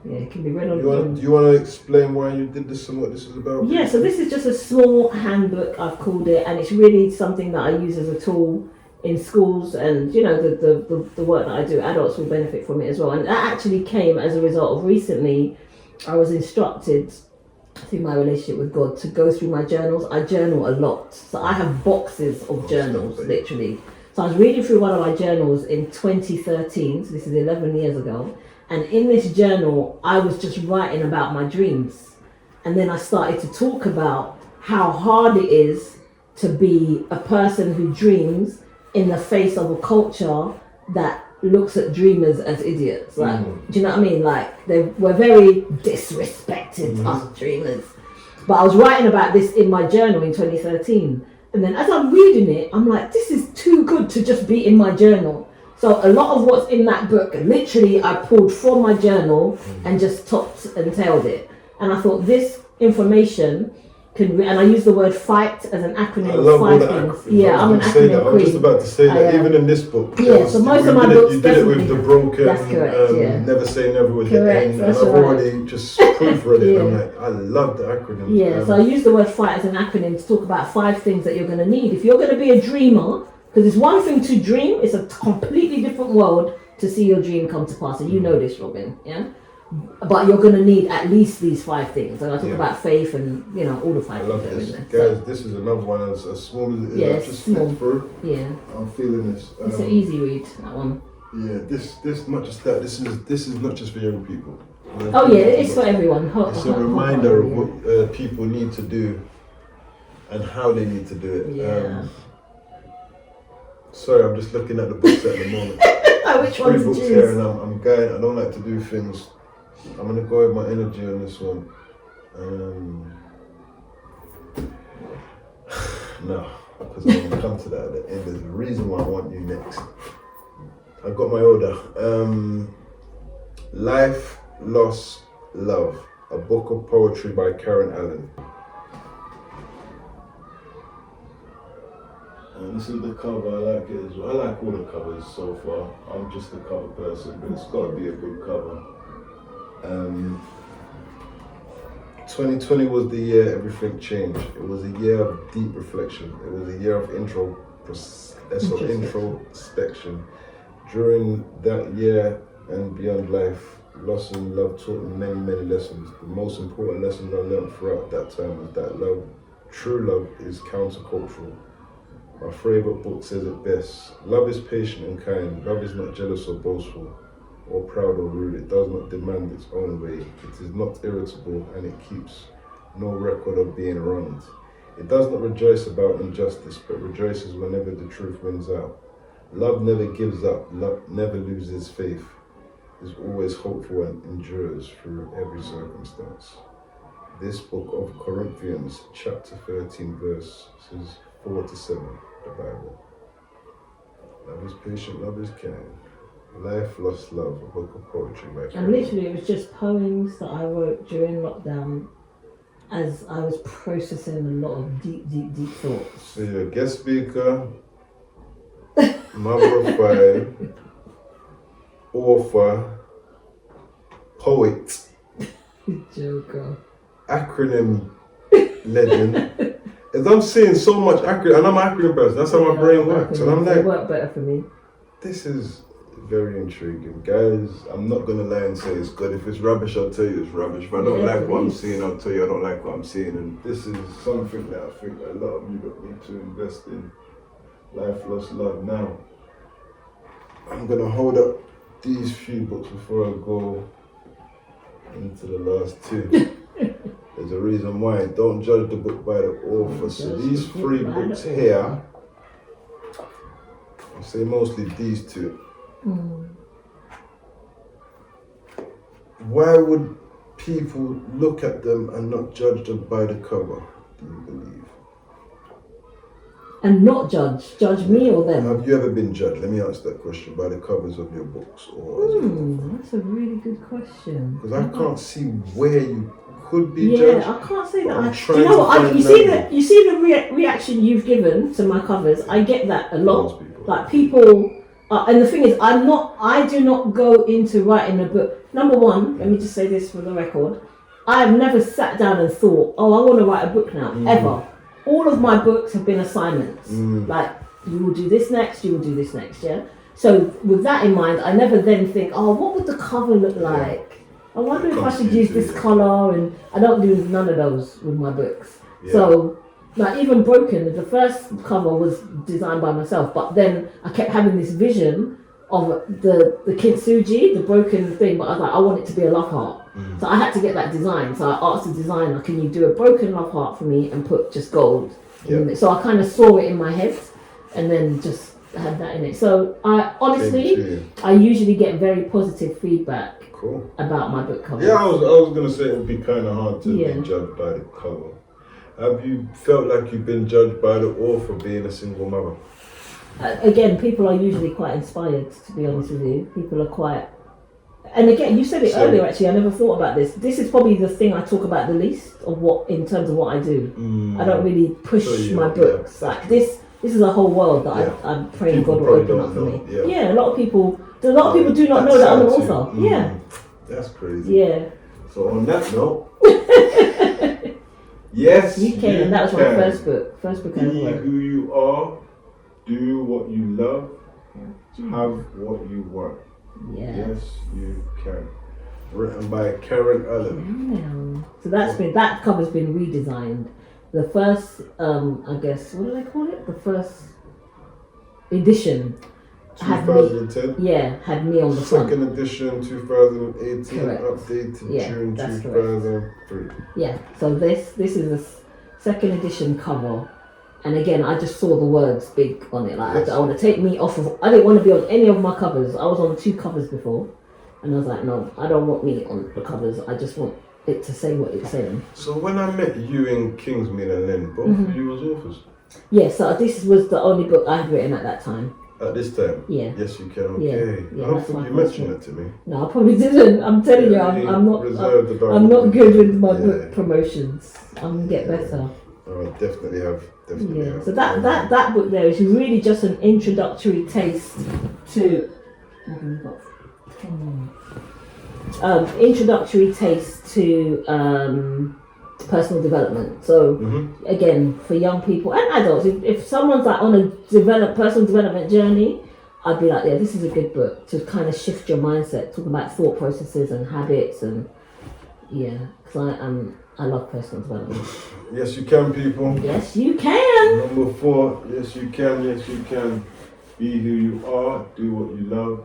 Yeah, it can be read on. Do you want to explain why you did this and what this is about? Yeah, so this is just a small handbook, I've called it, and it's really something that I use as a tool in schools, and you know the work that I do, adults will benefit from it as well. And that actually came as a result of recently I was instructed through my relationship with God to go through my journals. I journal a lot, so I have boxes of journals, literally. So I was reading through one of my journals in 2013, so this is 11 years ago, and in this journal I was just writing about my dreams. And then I started to talk about how hard it is to be a person who dreams in the face of a culture that looks at dreamers as idiots. Like, do you know what I mean? Like, we're very disrespected, us dreamers. But I was writing about this in my journal in 2013. And then as I'm reading it, I'm like, this is too good to just be in my journal. So a lot of what's in that book, literally I pulled from my journal and just topped and tailed it. And I thought this information can, and I use the word fight as an acronym I love of all 5 the things. acronyms. Yeah, I'm an I was gonna say that. acronym I was just queen. about to say that. I am. Even in this book, Yeah, so most of my you books did it with definitely- the broken, That's correct, yeah. never say never with Correct, the N, and that's I've right. already just proofread it. Yeah. I'm like, I love the acronym. Yeah, so I use the word fight as an acronym to talk about 5 things that you're going to need. If you're going to be a dreamer, because it's one thing to dream, it's a completely different world to see your dream come to pass. And you know this, Robin, yeah? But you're going to need at least these 5 things. And I talk about faith and, you know, all the 5 I love things. this. Are in there. Guys, this is another one as small as it is. Yeah, I've just small. flipped through. Yeah, I'm feeling this. it's an easy read, that one. Yeah, this not just that. This is not just for young people. Oh yeah, it's for everyone. It's a reminder of what people need to do and how they need to do it. Yeah. Sorry, I'm just looking at the books at the moment. Which 3 one's books choose? here, and I'm going. I don't like to do things. I'm gonna go with my energy on this one. No, because I'm gonna come to that at the end. There's a reason why I want you next. I've got my order. Life, Loss, Love, a book of poetry by Karen Allen. And this is the cover. I like it as well. I like all the covers so far. I'm just a cover person, but it's got to be a good cover. 2020 was the year everything changed. It was a year of deep reflection. It was a year of introspection. During that year and beyond, life, loss and love taught me many, many lessons. The most important lessons I learned throughout that time was that love, true love, is countercultural. My favorite book says it best. Love is patient and kind. Love is not jealous or boastful, or proud or rude. It does not demand its own way. It is not irritable, and it keeps no record of being wronged. It does not rejoice about injustice, but rejoices whenever the truth wins out. Love never gives up. Love never loses faith. Is always hopeful and endures through every circumstance. This book of Corinthians, chapter 13, verses 4-7, the Bible. Love is patient, love is kind. Life, Lost, Love, a book of poetry by Karen. And literally it was just poems that I wrote during lockdown as I was processing a lot of deep thoughts. So you're a guest speaker, mother of 5, author, poet, Joker. acronym legend. As I'm seeing so much acronym, and I'm an acronym person, that's how my brain works. And I'm They like, work better for me. this is very intriguing. Guys, I'm not going to lie and say it's good. If it's rubbish, I'll tell you it's rubbish. If I don't like what I'm seeing, I'll tell you I don't like what I'm seeing. And this is something that I think a lot of you don't need to invest in. Life, Lost, Love. Now, I'm going to hold up these few books before I go into the last 2. There's a reason why. Don't judge the book by the author. So these 3 books here, I'll say mostly these 2. Why would people look at them and not judge them by the cover, do you believe? And not judge me or them. Have you ever been judged? Let me answer that question, by the covers of your books. That's a really good question. Because I can't see where you could be Yeah, judged. I can't say I'm that. trying You know to what? find You see the reaction you've given to my covers. I get that a lot. Most people. Like people, and the thing is, I do not go into writing a book. Number one, let me just say this for the record. I've never sat down and thought, oh, I want to write a book now, ever. All of my books have been assignments. Like, you will do this next, you will do this next, yeah? So with that in mind, I never then think, oh, what would the cover look like? I wonder if I should use this colour, and I don't do none of those with my books. Yeah. So, like even Broken, the first cover was designed by myself, but then I kept having this vision of the kintsugi, the broken thing, but I was like, I want it to be a love heart. So I had to get that design. So I asked the designer, can you do a broken love heart for me and put just gold in it? So I kind of saw it in my head and then just had that in it. So I honestly, I usually get very positive feedback about my book cover. Yeah, I was going to say it would be kind of hard to be judged by the cover. Have you felt like you've been judged by the author being a single mother? Again, people are usually quite inspired, to be honest with you. People are quite... And again, you said it earlier, actually, I never thought about this. This is probably the thing I talk about the least of what, in terms of what I do. I don't really push my books. Like this is a whole world that I'm praying God will open up for me. Yeah, a lot of people do not know that I'm an author. Yeah. That's crazy. Yeah. So on that note, yes, you can. And that was my first book. First book I Be wrote. who you are, do what you love, have what you want. Yeah. Yes, you can. Written by Karen Allen. So that cover's been redesigned. The first, I guess, what do they call it? The first edition had me, 2010. had me on the front. Second edition 2018. Correct. Updated Yeah, June that's 2003. Yeah. So this is the second edition cover, and again, I just saw the words big on it. Like Yes. I want to take me off of. I didn't want to be on any of my covers. I was on 2 covers before, and I was like, no, I don't want me on the covers. I just want it to say what it's saying. So when I met you in Kingsmead and Lynn, both of you was authors Yeah. So this was the only book I had written at that time. at this time. Yeah. Yes, you can. Yeah, Okay. yeah, I don't that's think my you first mentioned one. it to me. No, I probably didn't. I'm telling you, I'm not. Reserve the I'm not good with my Yeah. book promotions. I'm gonna get better. Oh, I definitely have. Definitely Yeah. have. So that book there is really just an introductory taste to. What have we got? 10 more. Introductory taste to personal development. So Mhm. again, for young people and adults, if someone's like on a personal development journey, I'd be like, yeah, this is a good book to kind of shift your mindset, talking about thought processes and habits, and yeah, because I love personal development. Yes, you can, people. Yes, you can. Number 4. Yes, you can. Yes, you can. Be who you are. Do what you love.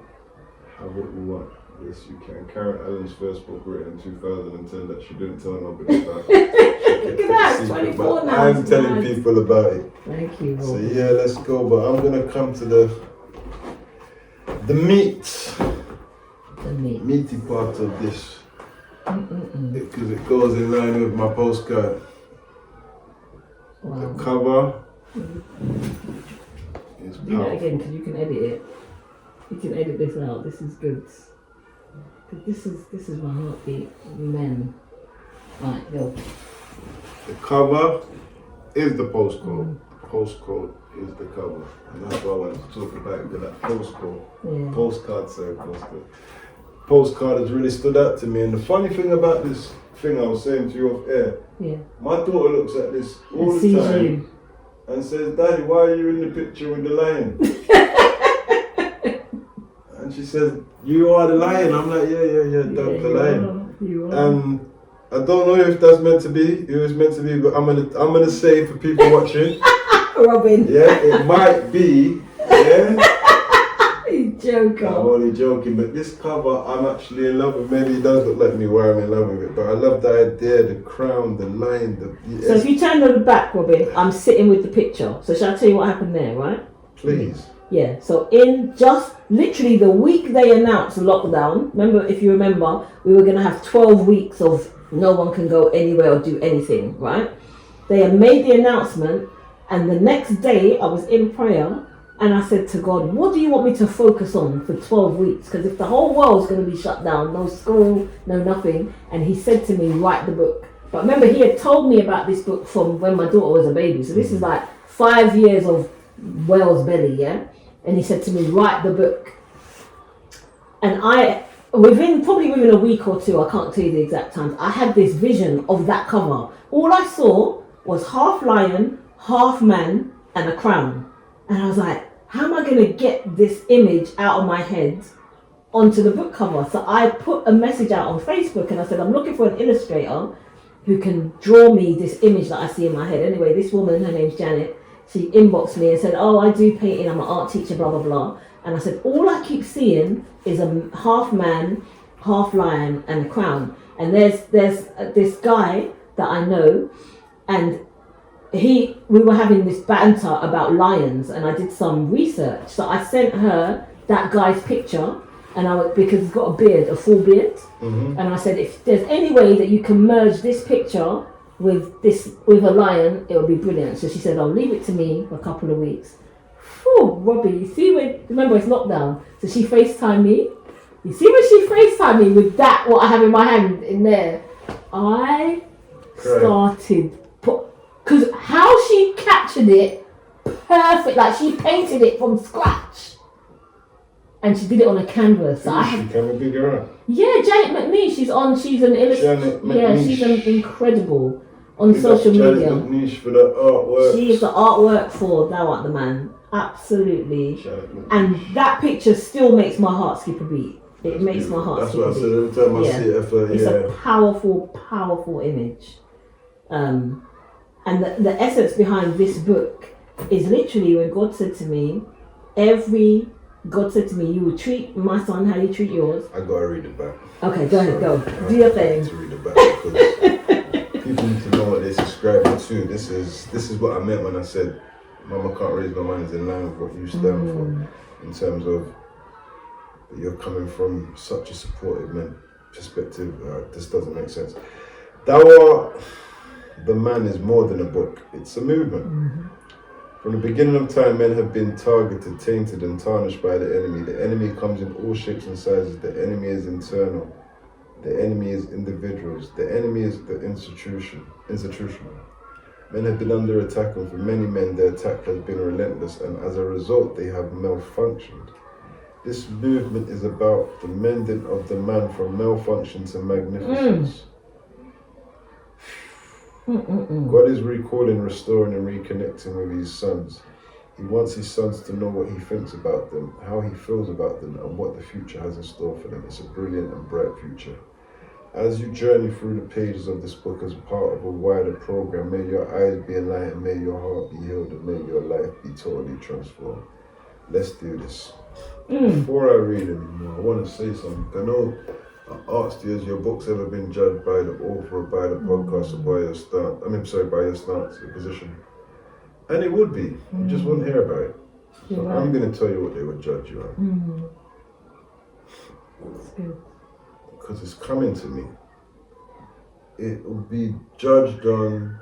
Have what you want. Yes, you can. Karen Allen's first book written in 2010 that she didn't tell nobody about. Look at that, 24 now. I'm It's telling mad. people about it. Thank you, So Rob. yeah, let's go. But I'm gonna come to the meat, The meat. meaty part of this Mm-mm-mm. because it goes in line with my postcard. The Wow. cover is Do that powerful. again, because you can edit it. You can edit this out. This is good. 'Cause this is my heartbeat. Men. Right, go. The cover is the postcode. Postcode is the cover, and that's what I wanted to talk about. With that postcode, Yeah. postcard, sorry, postcode. Postcard has really stood out to me. And the funny thing about this thing I was saying to you off air, Yeah. my daughter looks at this all It the sees time you. and says, "Daddy, why are you in the picture with the lion?" And she says, "You are the lion." I'm like, yeah, Doug the lion. You are. I don't know if that's meant to be, it was meant to be, but I'm gonna say for people watching, Robin. yeah, it might be, yeah. You joker. I'm only joking, but this cover I'm actually in love with. Maybe it does look like me why I'm in love with it, but I love the idea, the crown, the line, So if you turn on the back, Robin, I'm sitting with the picture. So shall I tell you what happened there, right? please. Yeah, so in just literally the week they announced lockdown, if you remember, we were going to have 12 weeks of no one can go anywhere or do anything, right? They had made the announcement, and the next day I was in prayer and I said to God, what do you want me to focus on for 12 weeks? Because if the whole world's going to be shut down, no school, no nothing, and he said to me, write the book. But remember, he had told me about this book from when my daughter was a baby, so this is like 5 years of whale's belly, yeah? And he said to me, write the book. And probably within a week or 2, I can't tell you the exact times, I had this vision of that cover. All I saw was half lion, half man, and a crown. And I was like, how am I going to get this image out of my head onto the book cover? So I put a message out on Facebook and I said, I'm looking for an illustrator who can draw me this image that I see in my head. Anyway, this woman, her name's Janet, she inboxed me and said, oh, I do painting, I'm an art teacher, blah, blah, blah. And I said, all I keep seeing is a half man, half lion, and a crown. And there's this guy that I know, and we were having this banter about lions, and I did some research. So I sent her that guy's picture, and because he's got a beard, a full beard. Mm-hmm. And I said, if there's any way that you can merge this picture with a lion, it would be brilliant. So she said, I'll leave it to me for a couple of weeks. Phew, Robbie, you see remember it's lockdown. So she FaceTimed me. You see when she FaceTimed me with that, what I have in my hand in there, I started, because how she captured it, perfect, like she painted it from scratch. And she did it on a canvas. So She can be bigger up. yeah, Janet McNeish. She's an illustrator. Janet Yeah, McNeish. she's an incredible on Big social up Janet media. McNeish for the artwork. She is the artwork for Thou Art the Man. Absolutely. Janet McNeish. And that picture still makes my heart skip a beat. It makes my heart That's skip what I a said beat. every time I Yeah. see it. I feel, It's yeah. a powerful image. And the essence behind this book is literally when God said to me, God said to me, you will treat my son how you treat yours. I gotta read it back. Okay, go ahead, go. I Do your have thing. to read it back because people need to know what they're subscribing to. This is what I meant when I said, Mama Can't Raise My Mind is in line with what you stand for, in terms of you're coming from such a supportive man perspective. This doesn't make sense. Dawa, the man, is more than a book. It's a movement. From the beginning of time, men have been targeted, tainted, and tarnished by the enemy. The enemy comes in all shapes and sizes. The enemy is internal. The enemy is individuals. The enemy is the institutional. Men have been under attack, and for many men, their attack has been relentless, and as a result, they have malfunctioned. This movement is about the mending of the man from malfunction to magnificence. God is recalling, restoring, and reconnecting with his sons. He wants his sons to know what he thinks about them, how he feels about them, and what the future has in store for them. It's a brilliant and bright future. As you journey through the pages of this book as part of a wider program, may your eyes be enlightened, may your heart be healed, and may your life be totally transformed. Let's do this. Before I read anymore, I want to say something. I know I asked you, has your books ever been judged by the author, or by the podcast, or by your stance? By your stance, your position. And it would be. You just wouldn't hear about it. So Right. I'm going to tell you what they would judge you on. That's good. Because it's coming to me. It will be judged on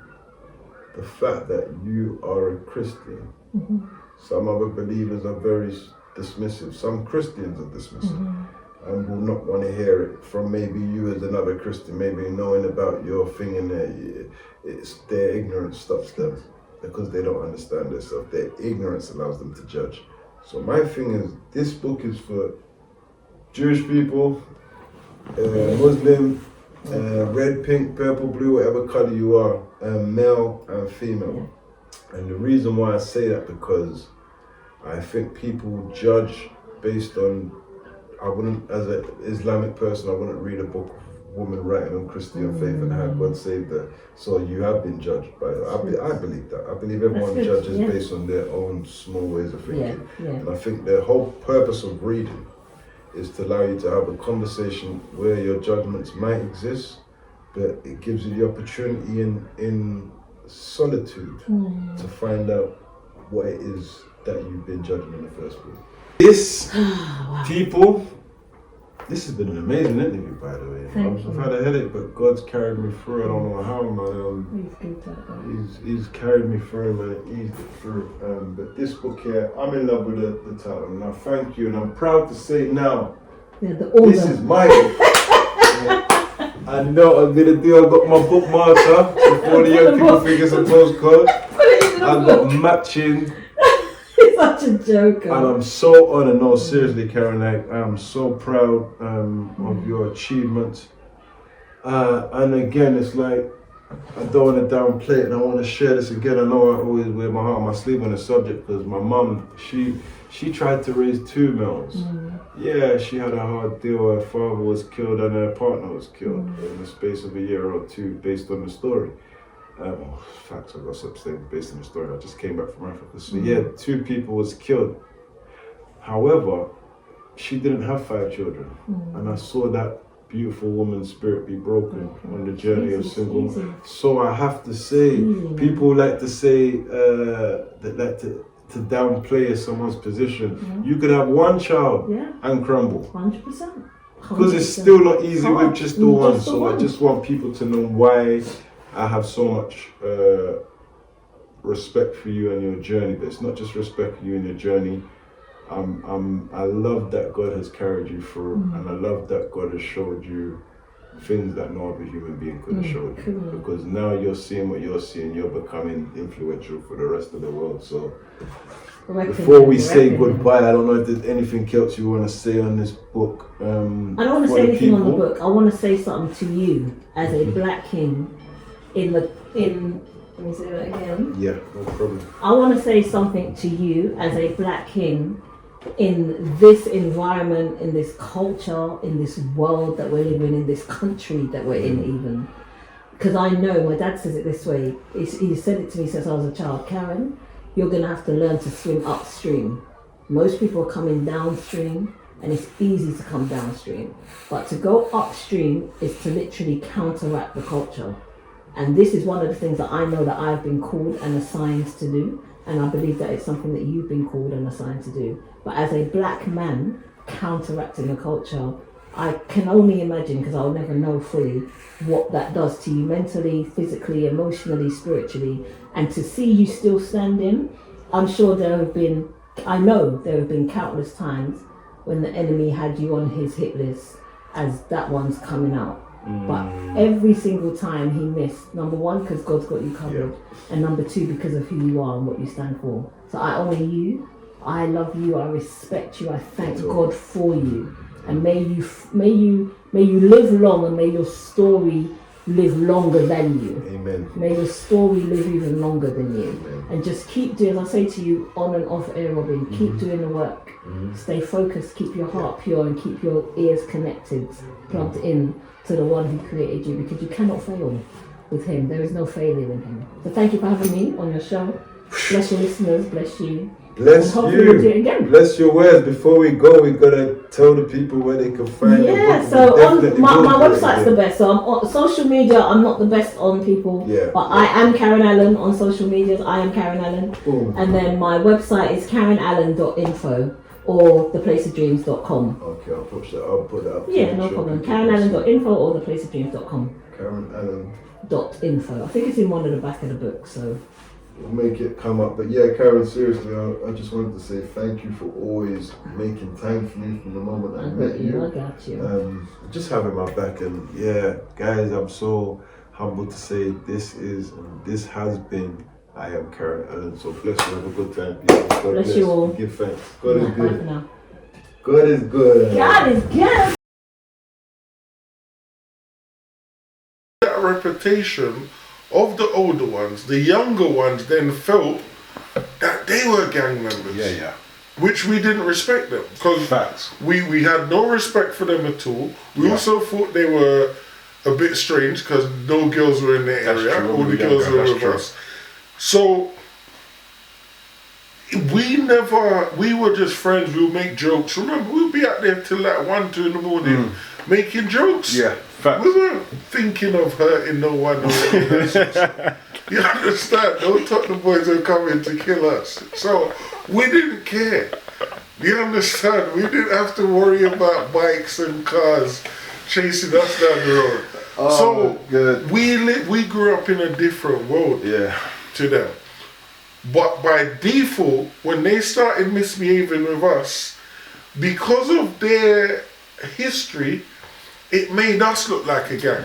the fact that you are a Christian. Some other believers are very dismissive. Some Christians are dismissive. And will not want to hear it from maybe you as another Christian, maybe knowing about your thing in there. It's their ignorance stops them because they don't understand themselves. Their ignorance allows them to judge. So my thing is, this book is for Jewish people, Muslim, red, pink, purple, blue, whatever color you are, male and female. And the reason why I say that, because I think people judge based on, I wouldn't, as an Islamic person, I wouldn't read a book of a woman writing on Christian faith and how God saved her. So you have been judged by that. I believe that. I believe everyone That's good, judges yeah. based on their own small ways of thinking. Yeah. And I think the whole purpose of reading is to allow you to have a conversation where your judgments might exist, but it gives you the opportunity in solitude to find out what it is that you've been judging in the first place. This, people, this has been an amazing interview, by the way. Thank I've you. had a headache, but God's carried me through. I don't know how, man. He's good at that. He's carried me through, man, eased it through. But this book here, I'm in love with the title, and I thank you, and I'm proud to say now, Yeah, the order. this is my book. Yeah. I know what I'm gonna do. I got my book marker before the young people think it's a postcard. I got matching, He's such a joker. and I'm so honored. No, seriously, Karen, I am so proud of your achievements. And again, it's like, I don't want to downplay it, and I want to share this again. I know I always wear my heart on my sleeve on the subject, because my mum, she tried to raise 2 males. Yeah, she had a hard deal. Her father was killed and her partner was killed in the space of a year or two, based on the story. Facts, I got something based on the story. I just came back from Africa. So yeah, 2 people was killed. However, she didn't have 5 children. And I saw that beautiful woman's spirit be broken on the journey of single. So I have to say, people like to say that like to downplay someone's position. You could have 1 child and crumble. 100%. Because it's still not easy with just the one. Just the So I one. just want people to know why I have so much respect for you and your journey. But it's not just respect for you and your journey. I love that God has carried you through, and I love that God has showed you things that no other human being could have showed you. Because now you're seeing what you're seeing, you're becoming influential for the rest of the world. So before we say goodbye, I don't know if there's anything else you want to say on this book. I don't want to say anything on the book. I want to say something to you as a black king in let me say that again. Yeah, no problem. I want to say something to you as a black king in this environment, in this culture, in this world that we're living in, this country that we're in, even. Because I know, my dad says it this way, he said it to me since I was a child, Karen, you're going to have to learn to swim upstream. Most people are coming downstream, and it's easy to come downstream. But to go upstream is to literally counteract the culture. And this is one of the things that I know that I've been called and assigned to do. And I believe that it's something that you've been called and assigned to do. But as a black man counteracting the culture, I can only imagine, because I'll never know fully, what that does to you mentally, physically, emotionally, spiritually. And to see you still standing, I'm sure I know there have been countless times when the enemy had you on his hit list as that one's coming out. But every single time he missed, number one, because God's got you covered, and number two, because of who you are and what you stand for. So I honor you, I love you, I respect you, I thank God for you. And may you live long, and may your story live longer than you. Amen. May your story live even longer than you. Amen. And just keep doing, as I say to you on and off air, Robin, keep doing the work. Stay focused, keep your heart pure, and keep your ears connected, plugged in to the one who created you, because you cannot fail with him. There is no failure in him. So thank you for having me on your show. Bless your listeners, bless you. Bless and hopefully we'll do it you. again. Bless your words. Before we go, we gotta tell the people where they can find the Yeah, book. so We on definitely my will do it website's again. the best. So I'm on social media, I'm not the best on people. Yeah, But yeah. I am Karen Allen on social medias. I am Karen Allen. Boom. And then my website is karenallen.info or theplaceofdreams.com. Okay, I'll put that up. Yeah, no problem. karenallen.info or theplaceofdreams.com. Karen Allen. .info. I think it's in one of the back of the book, so We'll make it come up. But yeah, Karen, seriously, I just wanted to say thank you for always making time for me from the moment I I met got you, I you. got you. Just having my back, and yeah, guys, I'm so humbled to say this has been I am Karen Allen. So bless you, have a good time. People. God Bless you all. Give thanks. God is Bye for good. now. God is good. God is good. That reputation of the older ones, the younger ones then felt that they were gang members. Yeah. Which we didn't respect them, because Facts. we had no respect for them at all. We Yeah. also thought they were a bit strange because no girls were in their That's area. true. All the Yeah, girls were that's with true. us. So we were just friends. We would make jokes. Remember, we'd be out there till like 1, 2 in the morning making jokes. Yeah, facts. We weren't thinking of hurting no one or anything like that. You understand? Don't talk the boys are coming to kill us. So we didn't care. You understand? We didn't have to worry about bikes and cars chasing us down the road. So good. we grew up in a different world Yeah. to them. But by default, when they started misbehaving with us, because of their history, it made us look like a gang.